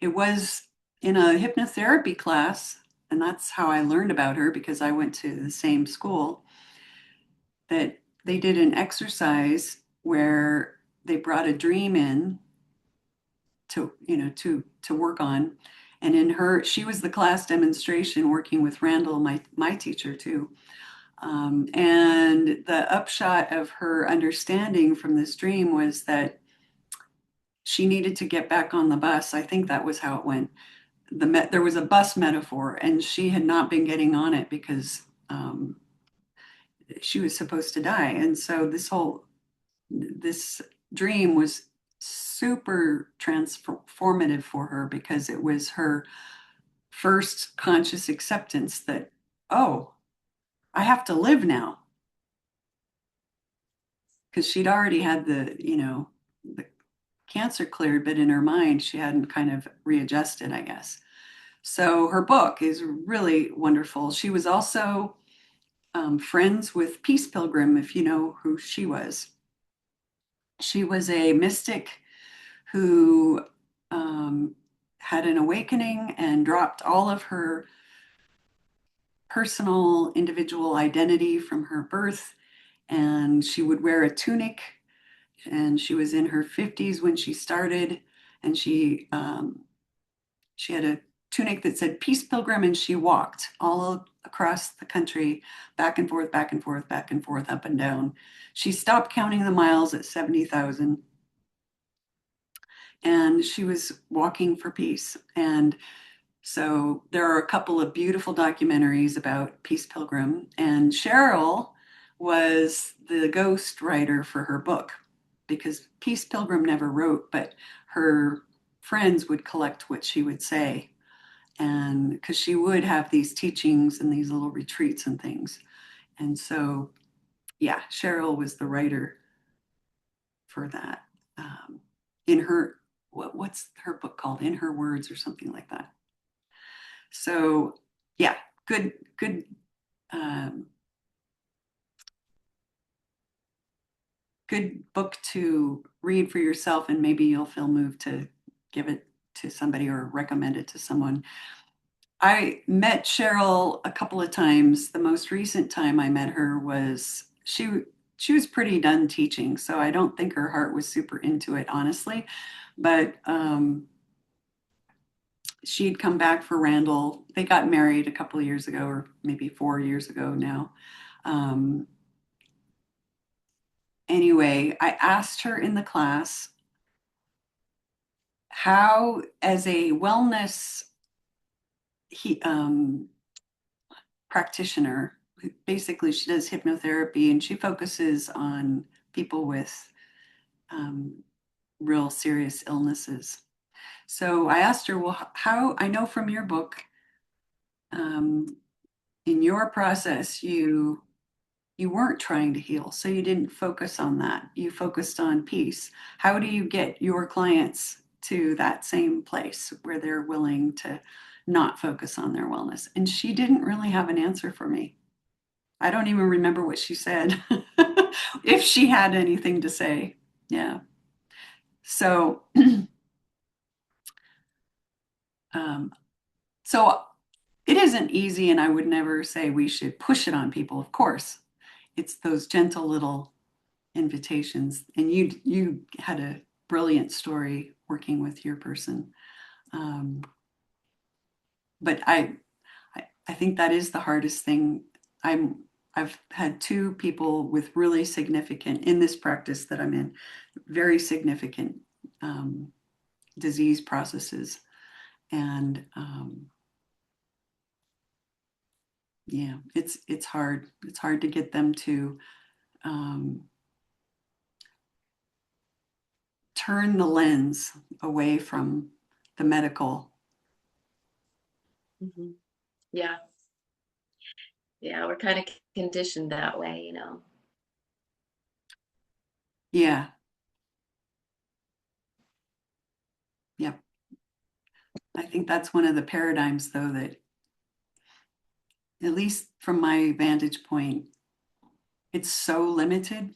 it was in a hypnotherapy class, and that's how I learned about her because I went to the same school, that they did an exercise where they brought a dream in to work on. And she was the class demonstration working with Randall, my teacher too. And the upshot of her understanding from this dream was that she needed to get back on the bus. I think that was how it went. There was a bus metaphor, and she had not been getting on it because she was supposed to die. And so this dream was super transformative for her because it was her first conscious acceptance that, oh, I have to live now. Because she'd already had the cancer cleared, but in her mind, she hadn't kind of readjusted, I guess. So her book is really wonderful. She was also friends with Peace Pilgrim, if you know who she was. She was a mystic who had an awakening and dropped all of her personal individual identity from her birth. And she would wear a tunic, and she was in her 50s when she started. And she had a tunic that said Peace Pilgrim, and she walked all across the country, back and forth, back and forth, back and forth, up and down. She stopped counting the miles at 70,000, and she was walking for peace. And so there are a couple of beautiful documentaries about Peace Pilgrim, and Cheryl was the ghost writer for her book because Peace Pilgrim never wrote, but her friends would collect what she would say. And because she would have these teachings and these little retreats and things. And so, yeah, Cheryl was the writer for that. In her, what's her book called? In Her Words or something like that. So, yeah, good, um, good book to read for yourself, and maybe you'll feel moved to give it to somebody or recommend it to someone. I met Cheryl a couple of times. The most recent time I met her was she was pretty done teaching, so I don't think her heart was super into it, honestly. But she'd come back for Randall. They got married a couple of years ago, or maybe 4 years ago now. Um, anyway, I asked her in the class how, as a wellness practitioner, basically she does hypnotherapy and she focuses on people with um, real serious illnesses. So I asked her, well, how, I know from your book, um, in your process, you weren't trying to heal, so you didn't focus on that. You focused on peace. How do you get your clients to that same place where they're willing to not focus on their wellness? And she didn't really have an answer for me. I don't even remember what she said, if she had anything to say. Yeah. So, um, so it isn't easy, and I would never say we should push it on people. Of course, it's those gentle little invitations. And you had a brilliant story working with your person. Um, but I think that is the hardest thing. I've had two people with really significant in this practice that I'm in, very significant um, disease processes, and yeah, it's hard. It's hard to get them to um, turn the lens away from the medical. Hmm. Yeah, yeah, we're kind of conditioned that way, you know. Yeah, yeah. I think that's one of the paradigms, though, that at least from my vantage point, it's so limited,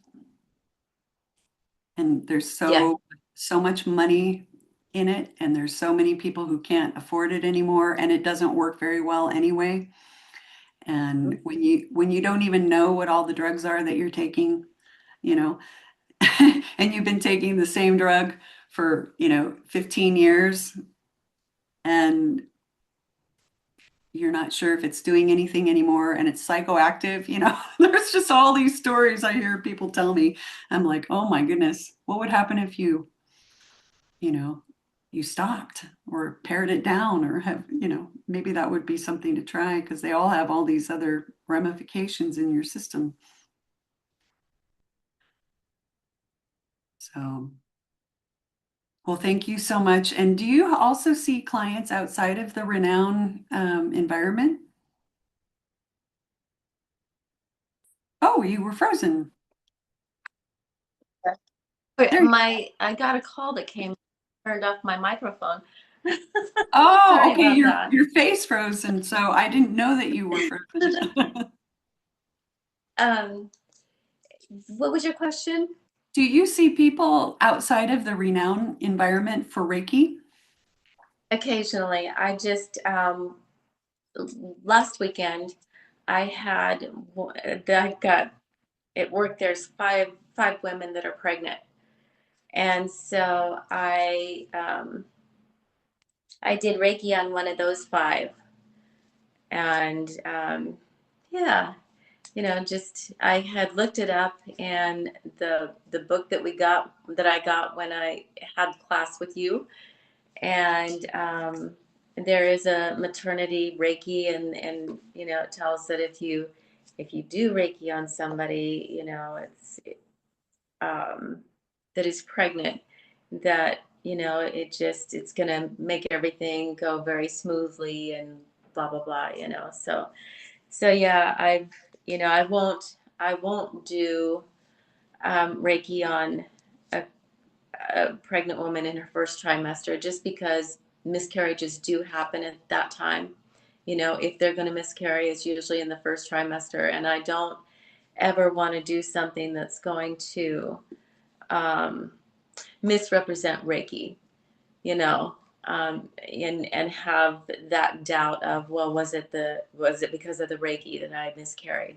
and there's Yeah. so much money in it, and there's so many people who can't afford it anymore, and it doesn't work very well anyway. And when you don't even know what all the drugs are that you're taking, you know, and you've been taking the same drug for, 15 years, and you're not sure if it's doing anything anymore, and it's psychoactive, there's just all these stories I hear people tell me. I'm like, oh my goodness, what would happen if you know, you stopped or pared it down, or maybe that would be something to try, because they all have all these other ramifications in your system. So, well, thank you so much. And do you also see clients outside of the Renown environment? Oh, you were frozen. Wait, There. I got a call that came, turned off my microphone. Oh, Sorry okay. about Your that. your face frozen, so I didn't know that you were frozen. Um, what was your question? Do you see people outside of the Renown environment for Reiki? Occasionally, last weekend, I got at work. There's five women that are pregnant, and so I did Reiki on one of those five, and yeah, just I had looked it up, and the book that I got when I had class with you, and there is a maternity Reiki, and it tells that if you do Reiki on somebody, it's um, that is pregnant, that it's gonna make everything go very smoothly and blah blah blah, so yeah, I won't do Reiki on a, a pregnant woman in her first trimester, just because miscarriages do happen at that time. If they're going to miscarry, it's usually in the first trimester, and I don't ever want to do something that's going to um, misrepresent Reiki, you know, and have that doubt of, well, was it because of the Reiki that I miscarried?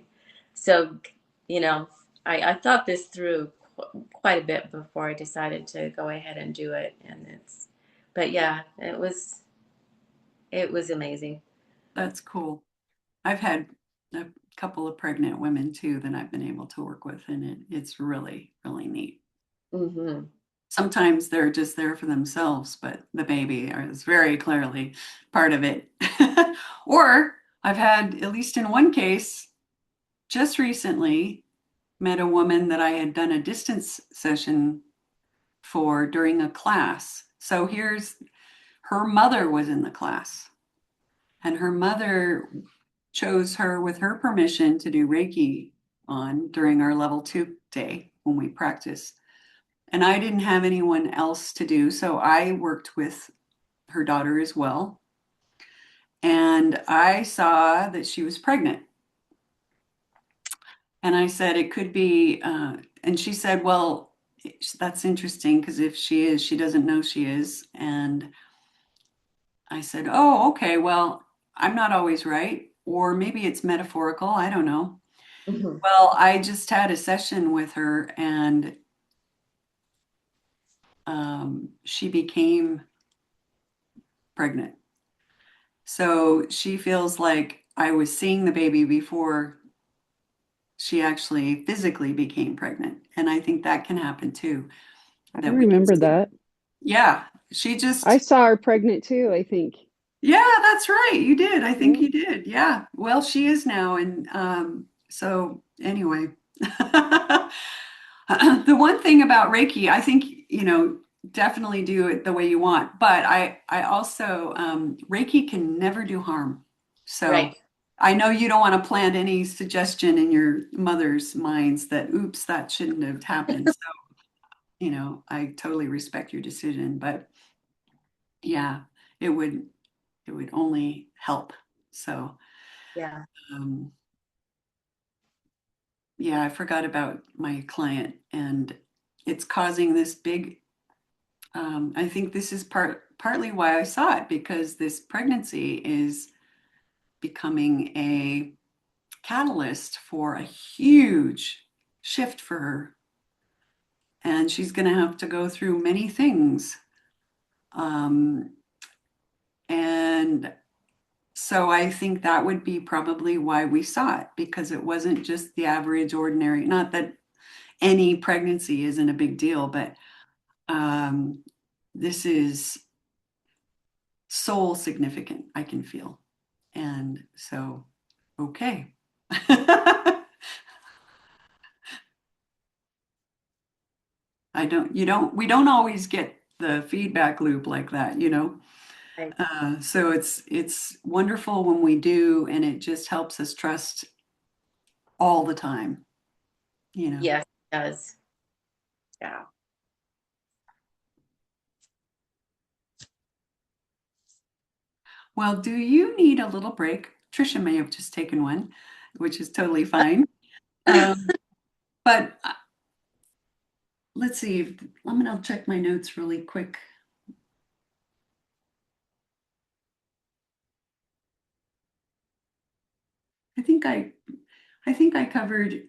So, I thought this through quite a bit before I decided to go ahead and do it, but yeah, it was amazing. That's cool. I've had a couple of pregnant women too that I've been able to work with, and it's really, really neat. Hmm. Sometimes they're just there for themselves, but the baby is very clearly part of it. Or I've had, at least in one case, just recently met a woman that I had done a distance session for during a class. So here's her mother was in the class, and her mother chose her with her permission to do Reiki on during our level 2 day when we practiced. And I didn't have anyone else to do, so I worked with her daughter as well. And I saw that she was pregnant. And I said, it could be, and she said, well, that's interesting, because if she is, she doesn't know she is. And I said, oh, okay, well, I'm not always right. Or maybe it's metaphorical. I don't know. Hmm. Well, I just had a session with her, and she became pregnant. So she feels like I was seeing the baby before she actually physically became pregnant. And I think that can happen too, I that we can remember see. that. Yeah, she I just, saw her pregnant too, I think. yeah, that's right. You did. I think Yeah. you did. Yeah. Well, she is now. And so anyway, the one thing about Reiki, I think, definitely do it the way you want. But I also, Reiki can never do harm. So Right. I know you don't want to plant any suggestion in your mother's minds that, oops, that shouldn't have happened. So, I totally respect your decision, but yeah, it would it would only help. So, Yeah. um, yeah, I forgot about my client, and it's causing this big. I think this is partly why I saw it because this pregnancy is becoming a catalyst for a huge shift for her, and she's going to have to go through many things. Um, and So I think that would be probably why we saw it, because it wasn't just the average, ordinary, not that any pregnancy isn't a big deal, but um, this is soul significant, I can feel. And so, okay. We don't always get the feedback loop like that. Right. So it's wonderful when we do, and it just helps us trust all the time. Yes, it does. Yeah. Well, do you need a little break? Tricia may have just taken one, which is totally fine. Um, but let's see. I'm going to check my notes really quick. I think I covered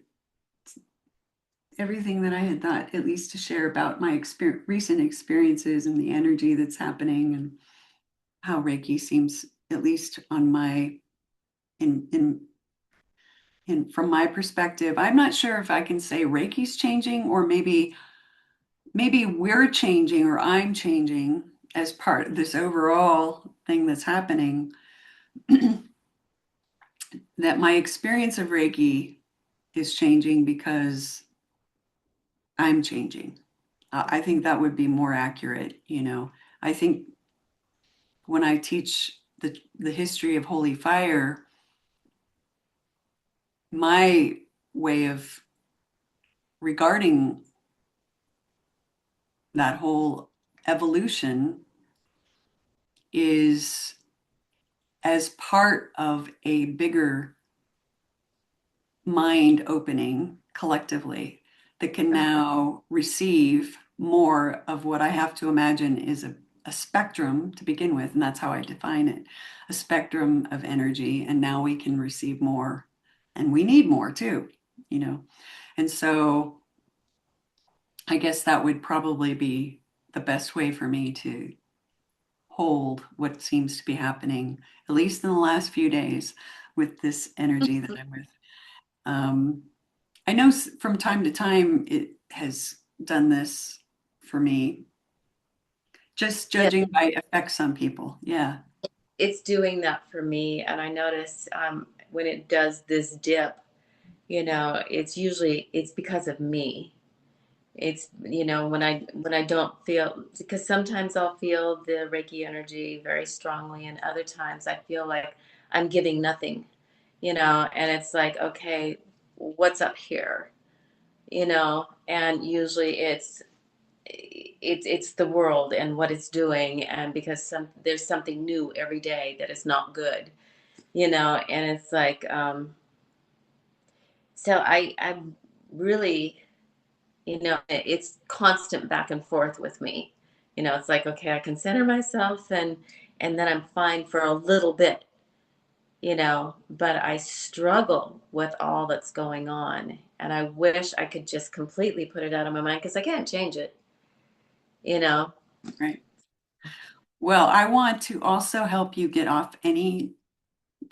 everything that I had thought, at least to share about my recent experiences and the energy that's happening and how Reiki seems, at least on my in from my perspective. I'm not sure if I can say Reiki's changing, or maybe we're changing, or I'm changing as part of this overall thing that's happening. That my experience of Reiki is changing because I'm changing. I think that would be more accurate. I think when I teach the history of holy fire, my way of regarding that whole evolution is as part of a bigger mind opening collectively that can now receive more of what I have to imagine is a spectrum to begin with. And that's how I define it, a spectrum of energy. And now we can receive more, and we need more too. And so I guess that would probably be the best way for me to hold what seems to be happening, at least in the last few days, with this energy that I'm with. Um, I know from time to time it has done this for me, just Yeah. judging by effects on people. Yeah, It's doing that for me. And I notice when it does this dip, it's because of me. It's, when I don't feel, because sometimes I'll feel the Reiki energy very strongly, and other times I feel like I'm giving nothing, and it's like, okay, what's up here? And usually it's the world and what it's doing, and because there's something new every day that is not good, and it's like, so I'm really, it's constant back and forth with me. It's like, okay, I can center myself, and then I'm fine for a little bit, but I struggle with all that's going on, and I wish I could just completely put it out of my mind because I can't change it, you know. right. Well, I want to also help you get off any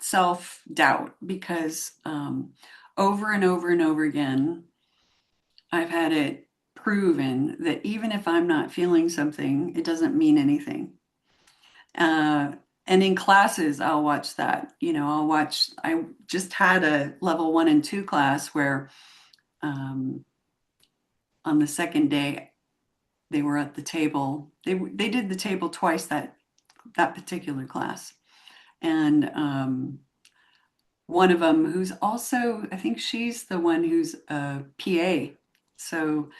self-doubt because over and over and over again, I've had it proven that even if I'm not feeling something, it doesn't mean anything. Uh, and in classes, I'll watch that. I just had a level 1 and 2 class where um, on the second day, they were at the table. They did the table twice that particular class. And one of them who's also, I think she's the one who's a PA. So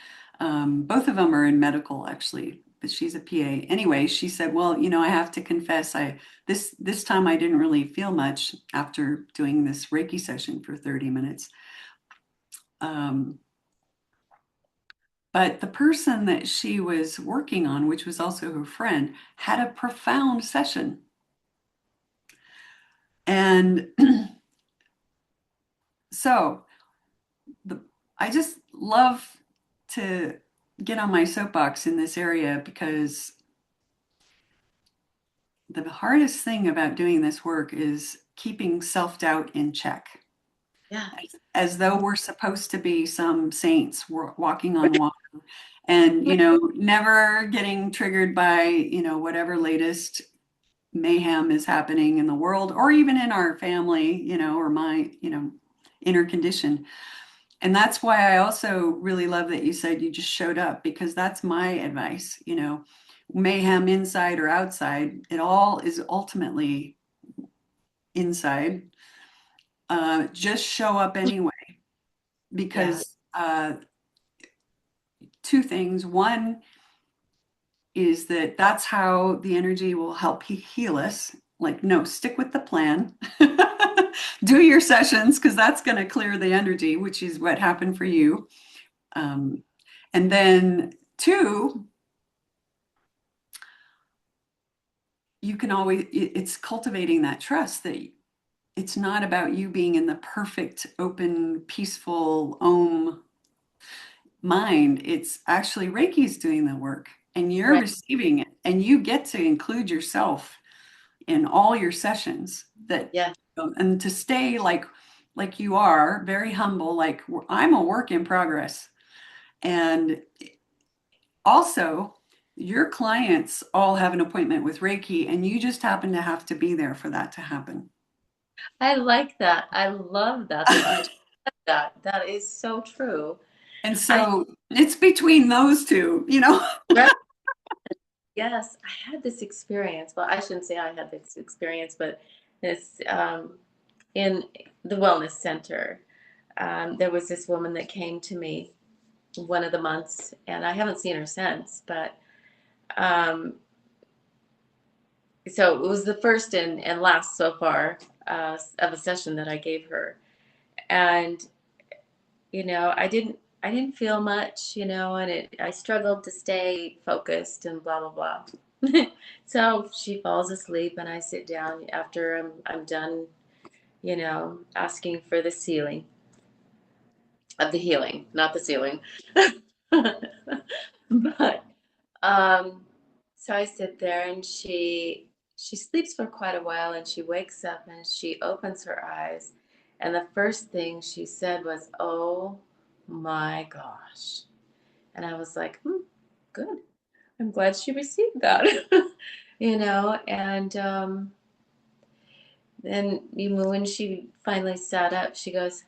both of them are in medical actually, but she's a PA. Anyway, she said, "Well, I have to confess, this time I didn't really feel much after doing this Reiki session for 30 minutes." Um, but the person that she was working on, which was also her friend, had a profound session. And so the I just love to get on my soapbox in this area because the hardest thing about doing this work is keeping self-doubt in check. Yeah. As though we're supposed to be some saints walking on water and, never getting triggered by, whatever latest mayhem is happening in the world or even in our family, or my, inner condition. And that's why I also really love that you said you just showed up because that's my advice, mayhem inside or outside, it all is ultimately inside. Just show up anyway Yeah. because two things. One is that's how the energy will help heal us. Like, no, stick with the plan. Do your sessions because that's going to clear the energy, which is what happened for you. Um, and then two, you can always, it's cultivating that trust that it's not about you being in the perfect, open, peaceful mind. It's actually Reiki's doing the work and you're Right. receiving it and you get to include yourself in all your sessions Yeah. and to stay like you are very humble, like I'm a work in progress. And also, your clients all have an appointment with Reiki, and you just happen to have to be there for that to happen. I like that. I love that you just said that. That is so true. And I so it's between those two. Right. Yes, I had this experience. Well, I shouldn't say I had this experience, but this in the wellness center, there was this woman that came to me one of the months, and I haven't seen her since. But um, so it was the first and last so far of a session that I gave her, and I didn't feel much, and I struggled to stay focused and blah blah blah. So she falls asleep, and I sit down after I'm done, asking for the ceiling of the healing, not the ceiling. But um, so I sit there, and she sleeps for quite a while, and she wakes up and she opens her eyes, and the first thing she said was, "Oh my gosh." And I was like, good. I'm glad she received that. And then when she finally sat up, she goes,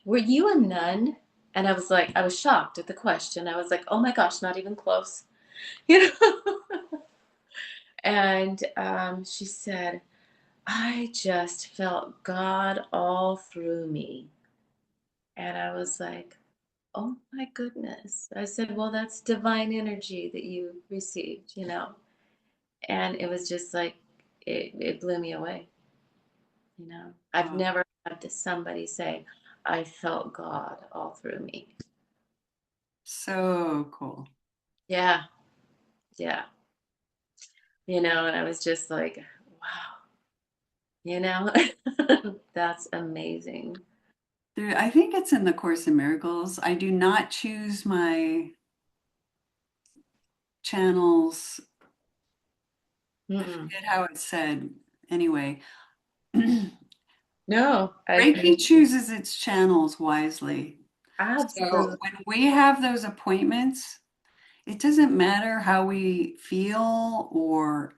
"Were you a nun?" And I was shocked at the question. I was like, "Oh my gosh, not even close." You know? And she said, "I just felt God all through me." And I was like, "Oh my goodness." I said, "Well, that's divine energy that you received." And it was just like, it blew me away. I've Wow. never had to somebody say, "I felt God all through me." So cool. Yeah, yeah. And I was just like, wow, you know, that's amazing. I think it's in the Course in Miracles. I do not choose my channels I Mm-mm. forget how it's said. Anyway, No, I agree. Reiki chooses its channels wisely. So Absolutely. when we have those appointments, it doesn't matter how we feel or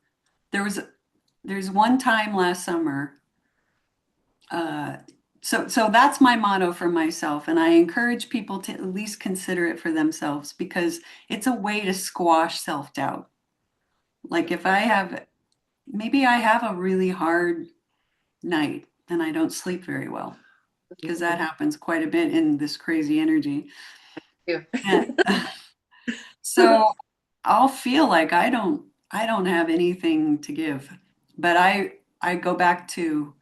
there was there's one time last summer. Uh, so that's my motto for myself, and I encourage people to at least consider it for themselves because it's a way to squash self-doubt. Like if I have maybe I have a really hard night and I don't sleep very well because that happens quite a bit in this crazy energy. And so I'll feel like I don't have anything to give. But I go back to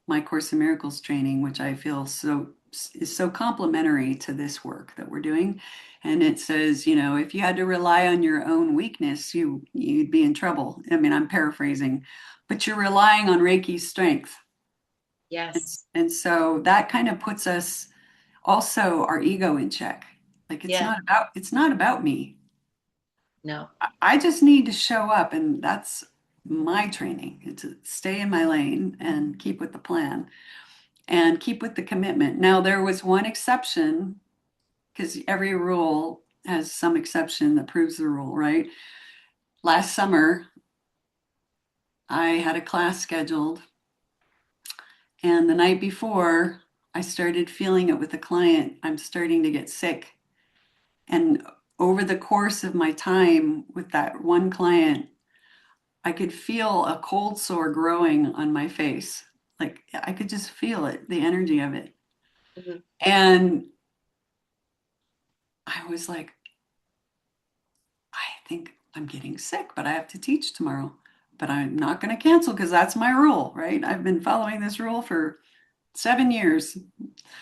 my Course in Miracles training, which I feel is so complementary to this work that we're doing. And it says, if you had to rely on your own weakness, you'd be in trouble. I mean, I'm paraphrasing, but you're relying on Reiki's strength. And, Yes. and so that kind of puts us also our ego in check. Like Yeah. it's not about me. No. I just need to show up, and that's my training to stay in my lane and keep with the plan and keep with the commitment. Now, there was one exception because every rule has some exception that proves the rule, right? Last summer, I had a class scheduled, and the night before, I started feeling it with a client. I'm starting to get sick. And over the course of my time with that one client, I could feel a cold sore growing on my face. Like I could just feel it, the energy of it. Mhm. And I was like, I think I'm getting sick, but I have to teach tomorrow. But I'm not going to cancel because that's my rule, right? I've been following this rule for 7 years.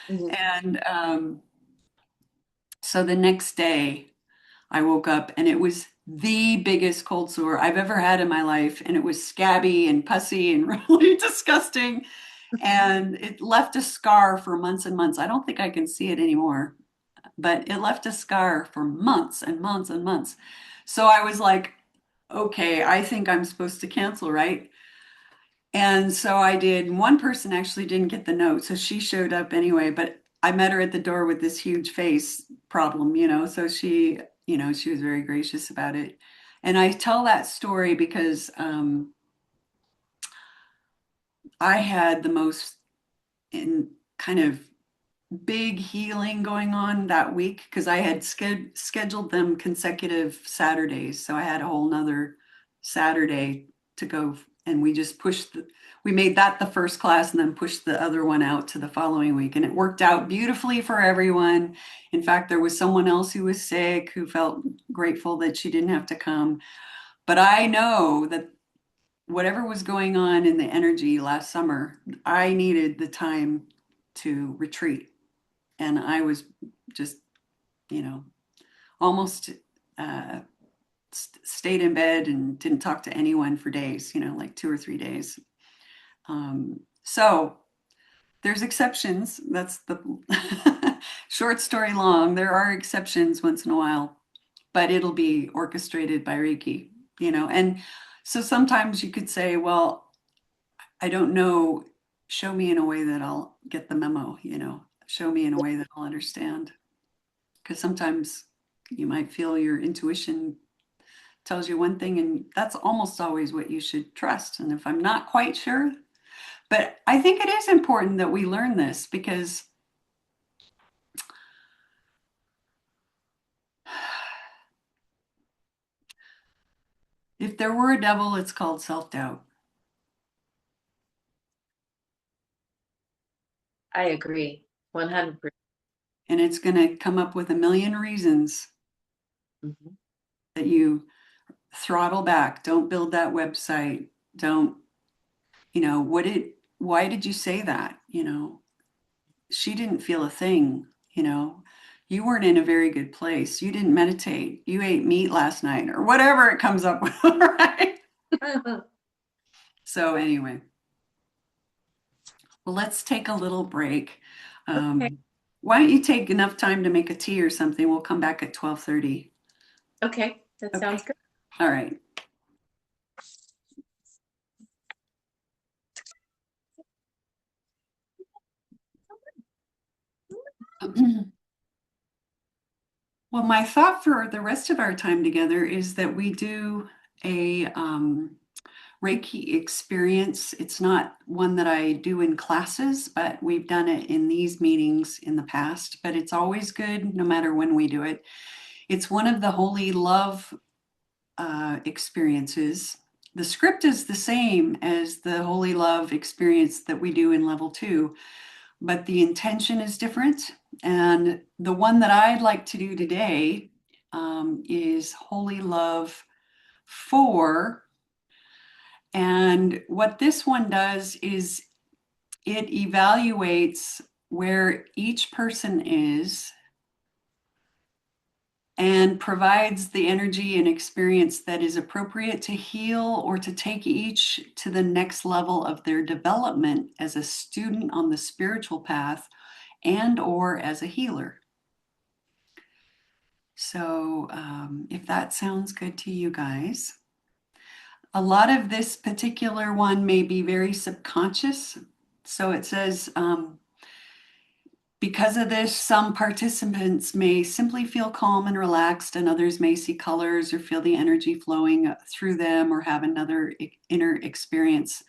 Mhm. And so the next day, I woke up and it was the biggest cold sore I've ever had in my life. And it was scabby and pussy and really disgusting. And it left a scar for months and months. I don't think I can see it anymore, but it left a scar for months and months and months. So I was like, okay, I think I'm supposed to cancel, right? And so I did. One person actually didn't get the note, so she showed up anyway, but I met her at the door with this huge face problem, so she was very gracious about it. And I tell that story because I had the most in kind of big healing going on that week because I had scheduled them consecutive Saturdays. So I had a whole nother Saturday to go. And we just we made that the first class and then pushed the other one out to the following week. And it worked out beautifully for everyone. In fact, there was someone else who was sick who felt grateful that she didn't have to come. But I know that whatever was going on in the energy last summer, I needed the time to retreat and I was just, you know, almost uh, stayed in bed and didn't talk to anyone for days, like 2 or 3 days. So there's exceptions. That's the short story long. There are exceptions once in a while, but it'll be orchestrated by Reiki. And so sometimes you could say, well, I don't know, show me in a way that I'll get the memo, show me in a way that I'll understand. Because sometimes you might feel your intuition tells you one thing, and that's almost always what you should trust. And if I'm not quite sure, but I think it is important that we learn this because if there were a devil, it's called self doubt. I agree. 100%. And it's going to come up with a million reasons Mhm. that you throttle back. Don't build that website. Don't, why did you say that? She didn't feel a thing, you know. You weren't in a very good place. You didn't meditate. You ate meat last night or whatever it comes up with, right? So anyway, well, let's take a little break. Okay. Why don't you take enough time to make a tea or something? We'll come back at 12:30. Okay. That Okay. sounds good. All right. Well, my thought for the rest of our time together is that we do a Reiki experience. It's not one that I do in classes, but we've done it in these meetings in the past. But it's always good no matter when we do it. It's one of the Holy Love experiences. The script is the same as the Holy Love experience that we do in level 2, but the intention is different. And the one that I'd like to do today is Holy Love 4. And what this one does is it evaluates where each person is and provides the energy and experience that is appropriate to heal or to take each to the next level of their development as a student on the spiritual path and or as a healer. So if that sounds good to you guys. A lot of this particular one may be very subconscious. So it says, because of this, some participants may simply feel calm and relaxed, and others may see colors or feel the energy flowing through them or have another inner experience.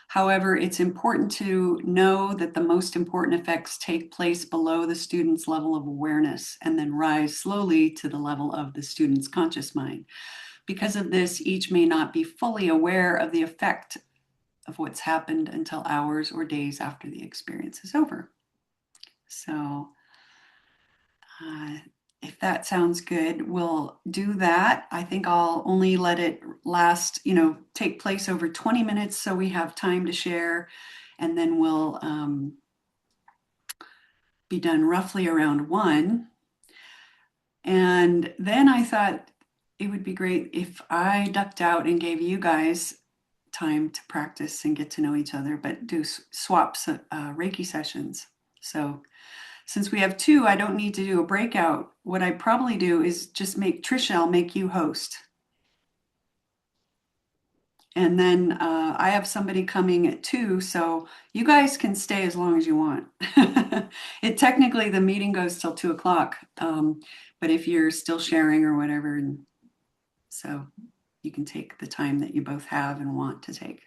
However, it's important to know that the most important effects take place below the student's level of awareness and then rise slowly to the level of the student's conscious mind. Because of this, each may not be fully aware of the effect of what's happened until hours or days after the experience is over. So if that sounds good, we'll do that. I think I'll only let it last, take place over 20 minutes so we have time to share. And then we'll be done roughly around 1. And then I thought it would be great if I ducked out and gave you guys time to practice and get to know each other, but do swaps, Reiki sessions. So since we have 2, I don't need to do a breakout. What I probably do is just make Tricia, I'll make you host. And then I have somebody coming at 2, so you guys can stay as long as you want. Technically, the meeting goes till 2 o'clock, but if you're still sharing or whatever, so you can take the time that you both have and want to take.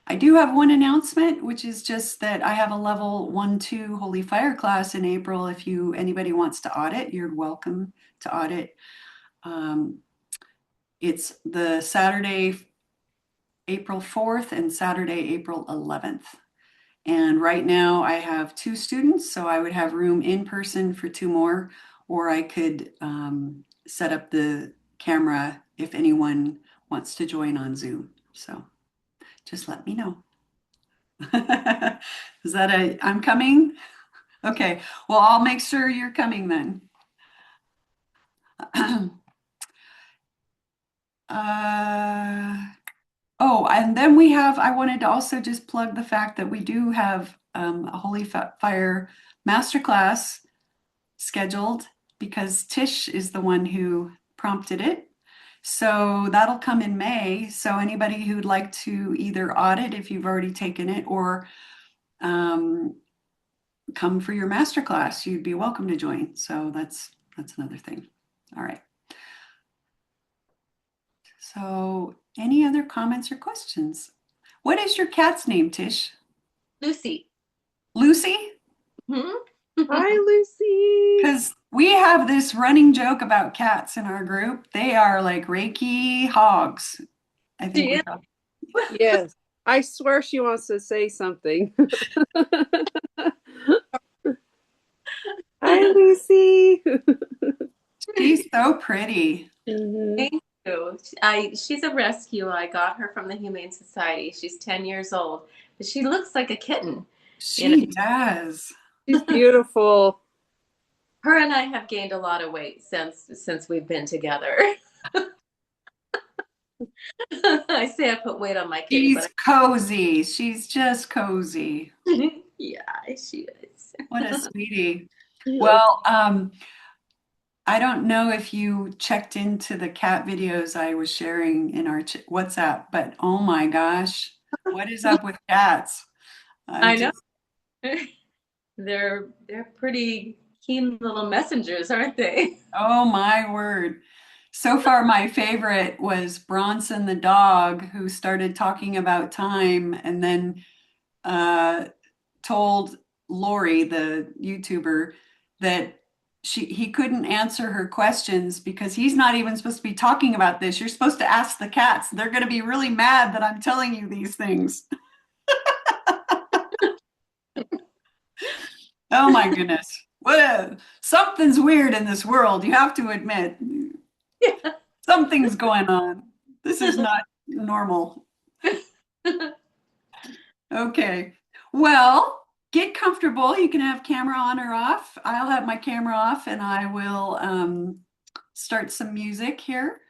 I do have one announcement, which is just that I have a level 1-2 Holy Fire class in April. If anybody wants to audit, you're welcome to audit. It's the Saturday, April 4th and Saturday, April 11th. And right now I have 2 students, so I would have room in person for 2 more, or I could set up the camera if anyone wants to join on Zoom. So just let me know. Is that I'm coming? Okay, well, I'll make sure you're coming then. And then I wanted to also just plug the fact that we do have a Holy Fire Masterclass scheduled because Tish is the one who prompted it. So that'll come in May. So anybody who'd like to either audit if you've already taken it or come for your masterclass, you'd be welcome to join. So that's another thing. All right. So any other comments or questions? What is your cat's name, Tish? Lucy. Lucy? Hi, Lucy. Because we have this running joke about cats in our group. They are like Reiki hogs. I think. Yes, I swear she wants to say something. Hi, Lucy. She's so pretty. Thank you. She's a rescue. I got her from the Humane Society. She's 10 years old, but she looks like a kitten. She does. She's beautiful. Her and I have gained a lot of weight since we've been together. I say I put weight on my kitty. She's cozy. She's just cozy. Yeah, she is. What a sweetie. Well, I don't know if you checked into the cat videos I was sharing in our WhatsApp, but oh my gosh, what is up with cats? I know. they're pretty keen little messengers, aren't they? Oh my word. So far, my favorite was Bronson the dog, who started talking about time and then uh, told Lori, the YouTuber, that he couldn't answer her questions because he's not even supposed to be talking about this. You're supposed to ask the cats. They're going to be really mad that I'm telling you these things. Oh my goodness. Well, something's weird in this world, you have to admit. Yeah. Something's going on. This is not normal. Okay. Well, get comfortable. You can have camera on or off. I'll have my camera off and I will start some music here.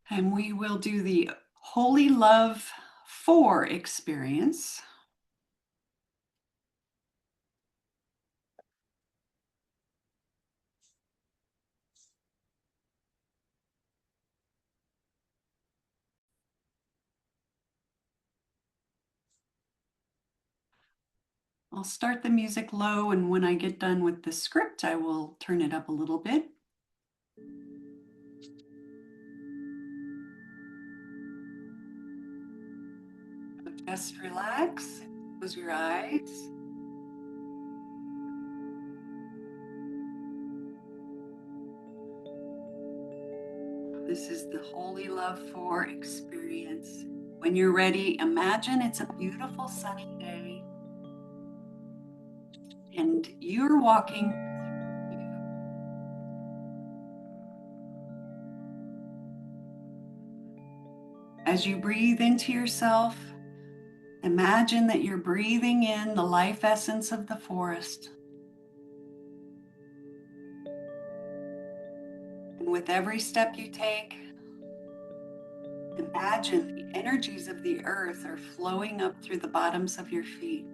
And we will do the Holy Love 4 experience. I'll start the music low, and when I get done with the script, I will turn it up a little bit. Just relax, close your eyes. This is the Holy Love 4 experience. When you're ready, imagine it's a beautiful sunny day and you're walking. As you breathe into yourself, imagine that you're breathing in the life essence of the forest. And with every step you take, imagine the energies of the earth are flowing up through the bottoms of your feet.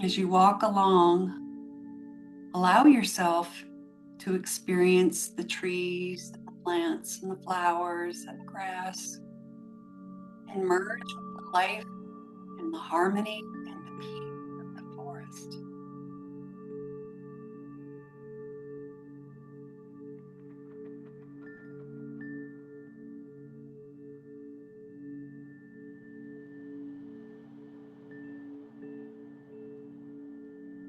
As you walk along, allow yourself to experience the trees, the plants, and the flowers, and the grass, and merge with the life and the harmony and the peace of the forest.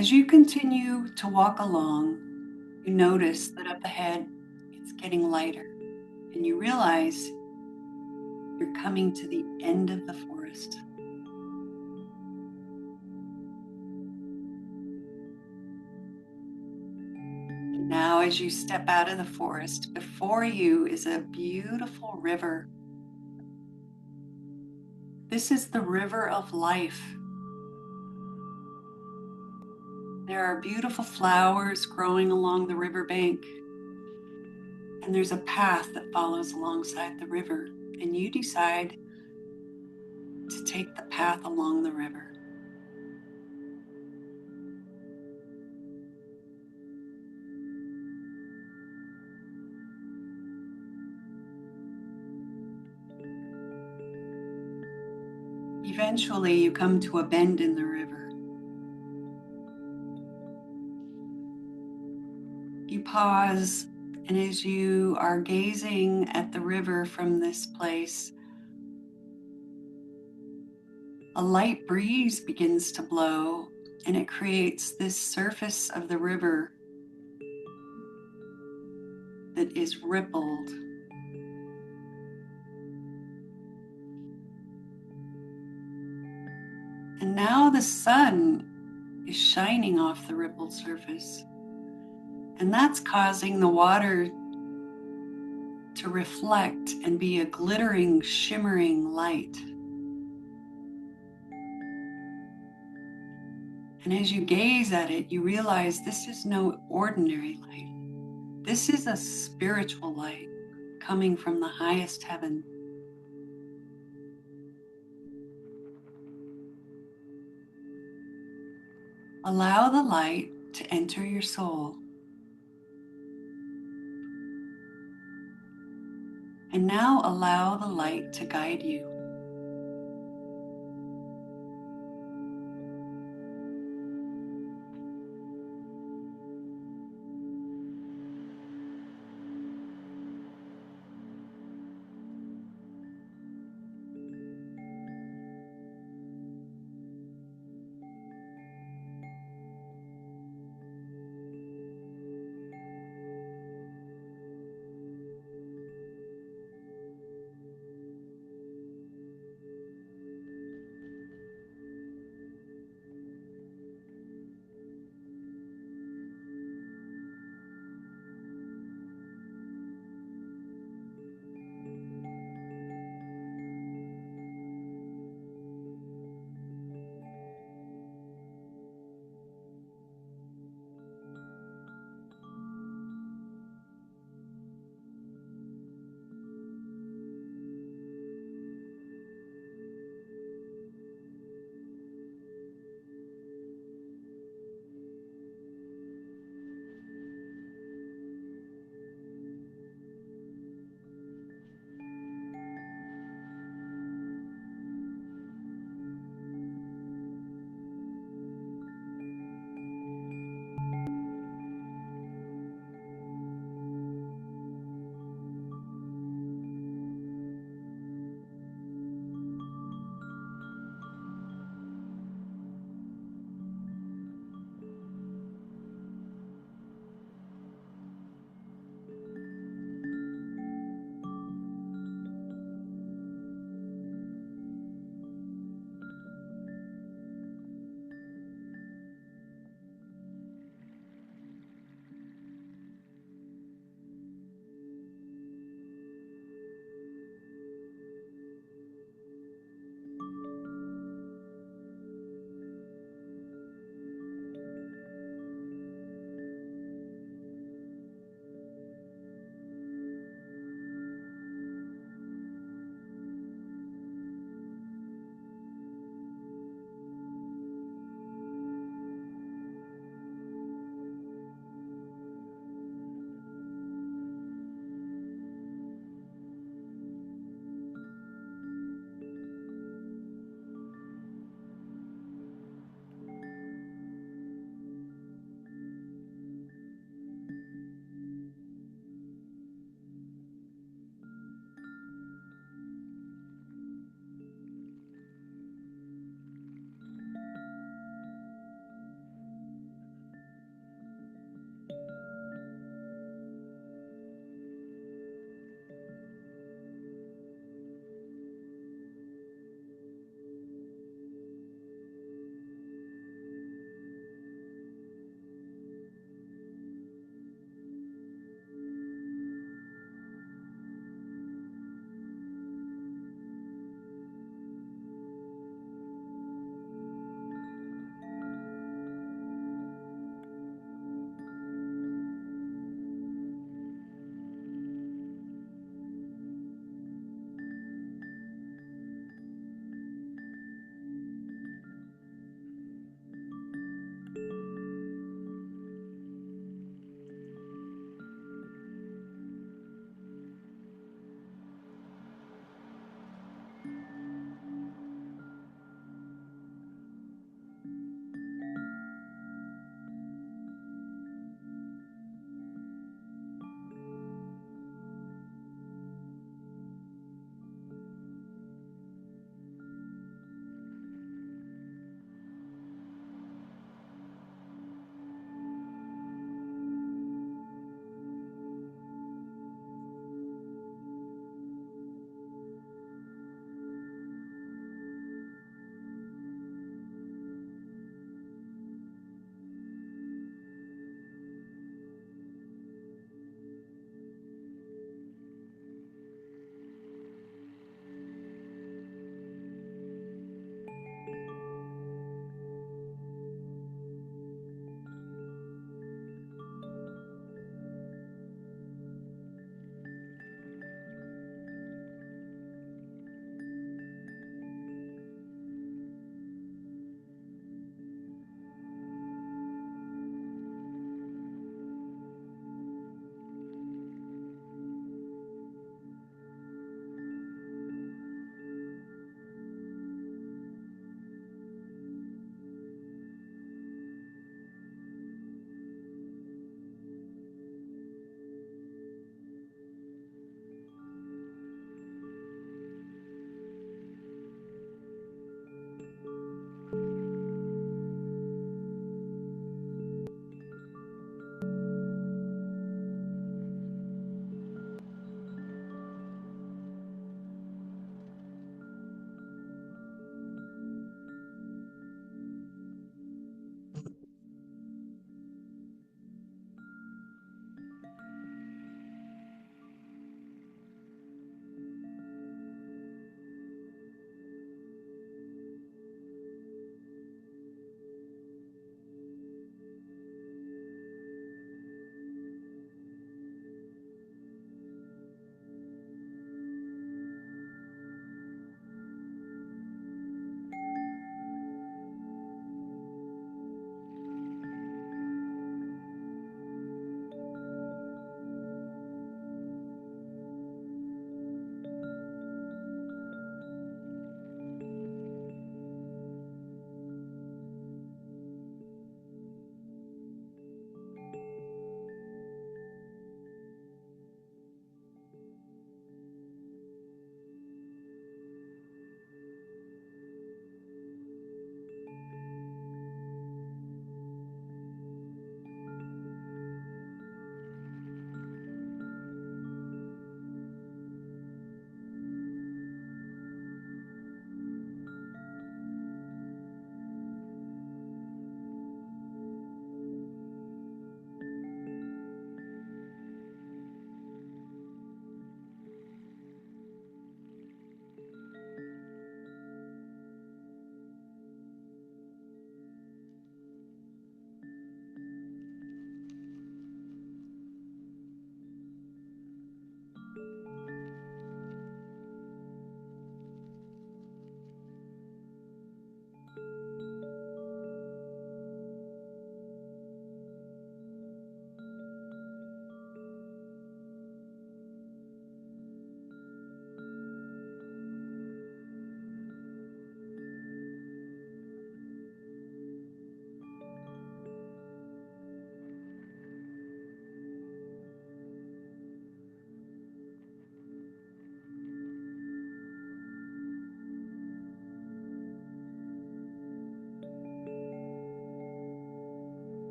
As you continue to walk along, you notice that up ahead it's getting lighter, and you realize you're coming to the end of the forest. And now, as you step out of the forest, before you is a beautiful river. This is the river of life. There are beautiful flowers growing along the riverbank, and there's a path that follows alongside the river, and you decide to take the path along the river. Eventually, you come to a bend in the river. You pause, and as you are gazing at the river from this place, a light breeze begins to blow, and it creates this surface of the river that is rippled. And now the sun is shining off the rippled surface, and that's causing the water to reflect and be a glittering, shimmering light. And as you gaze at it, you realize this is no ordinary light. This is a spiritual light coming from the highest heaven. Allow the light to enter your soul. And now allow the light to guide you.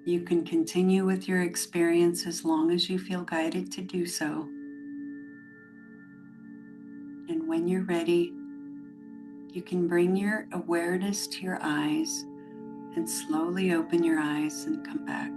You can continue with your experience as long as you feel guided to do so. And when you're ready, you can bring your awareness to your eyes and slowly open your eyes and come back.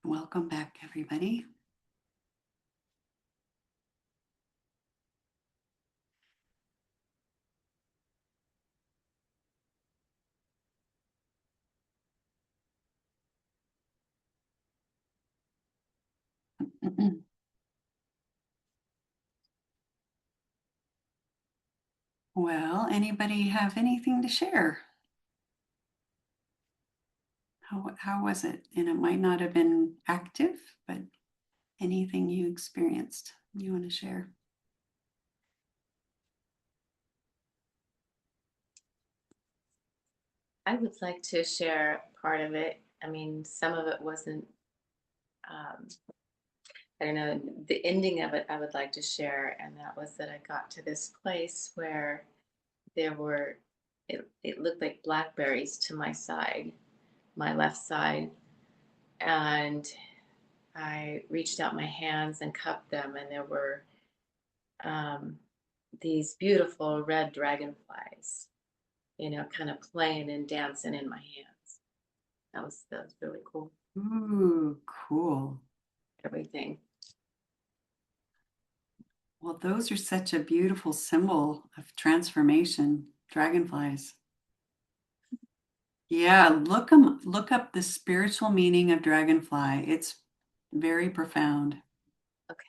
Welcome back, everybody. Well, anybody have anything to share? How was it? And it might not have been active, but anything you experienced you want to share? I would like to share part of it. I mean, some of it wasn't, um, I don't know, the ending of it I would like to share. And that was that I got to this place where there were, it looked like blackberries to my side, my left side. And I reached out my hands and cupped them, and there were um, these beautiful red dragonflies, kind of playing and dancing in my hands. That was really cool. Ooh, cool. Everything. Well, those are such a beautiful symbol of transformation, dragonflies. Yeah, look up the spiritual meaning of dragonfly. It's very profound. Okay.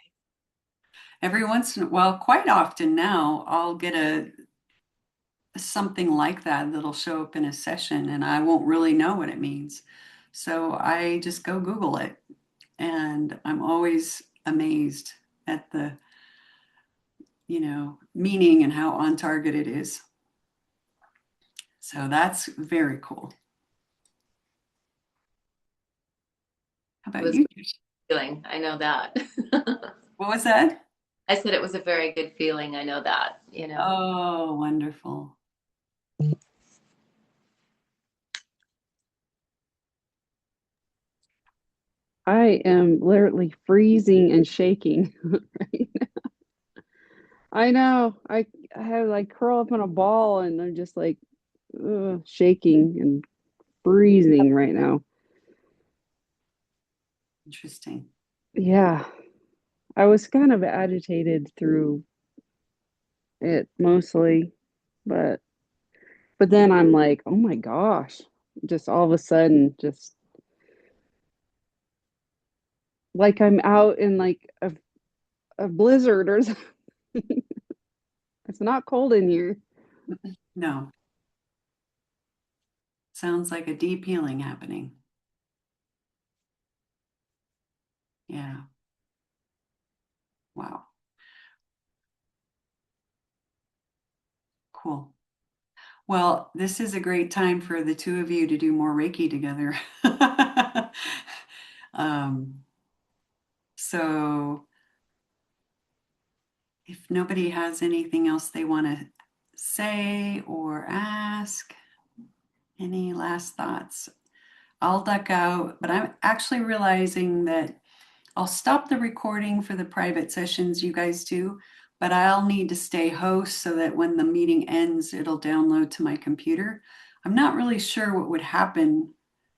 Every once in, well, quite often now, I'll get a something like that that'll show up in a session and I won't really know what it means. So I just go Google it and I'm always amazed at the, meaning and how on target it is. So that's very cool. How It about was you? a feeling. I know that. What was that? I said it was a very good feeling. I know that. Oh, wonderful. I am literally freezing and shaking. Right? I know. I have like curl up in a ball and I'm just like shaking and freezing right now. Interesting. Yeah, I was kind of agitated through it mostly, but then I'm like, oh my gosh, just all of a sudden, just like I'm out in like a blizzard or something. It's not cold in here. No, sounds like a deep healing happening. Yeah. Wow. Cool. Well, this is a great time for the two of you to do more Reiki together. um, so if nobody has anything else they want to say or ask, any last thoughts? I'll duck out, but I'm actually realizing that I'll stop the recording for the private sessions you guys do, but I'll need to stay host so that when the meeting ends, it'll download to my computer. I'm not really sure what would happen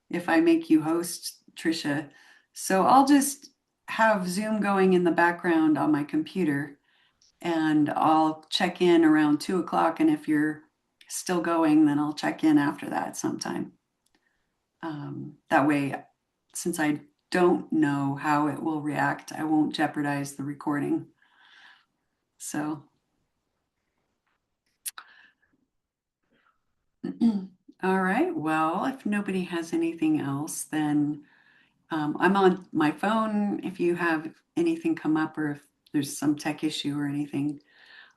if I make you host, Tricia. So I'll just have Zoom going in the background on my computer and I'll check in around 2 o'clock. And if you're still going, then I'll check in after that sometime. That way, since I don't know how it will react, I won't jeopardize the recording. So, all right. Well, if nobody has anything else, then I'm on my phone if you have anything come up or if there's some tech issue or anything.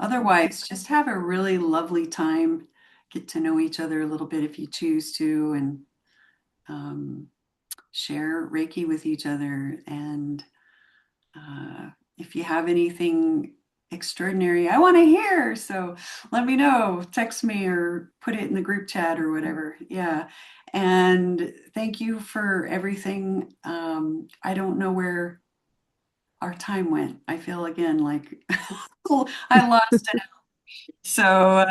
Otherwise, just have a really lovely time. Get to know each other a little bit if you choose to, and um, share Reiki with each other. And if you have anything extraordinary, I want to hear. So let me know, text me or put it in the group chat or whatever. Yeah. And thank you for everything. I don't know where our time went. I feel again like I lost it. So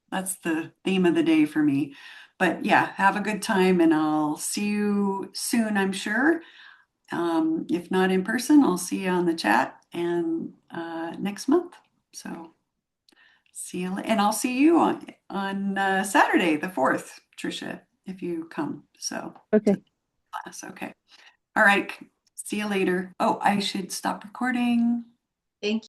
that's the theme of the day for me. But yeah, have a good time and I'll see you soon, I'm sure. If not in person, I'll see you on the chat and next month. So see you, and I'll see you on Saturday, the 4th, Tricia, if you come. So to Okay. class. Okay. All right. See you later. Oh, I should stop recording. Thank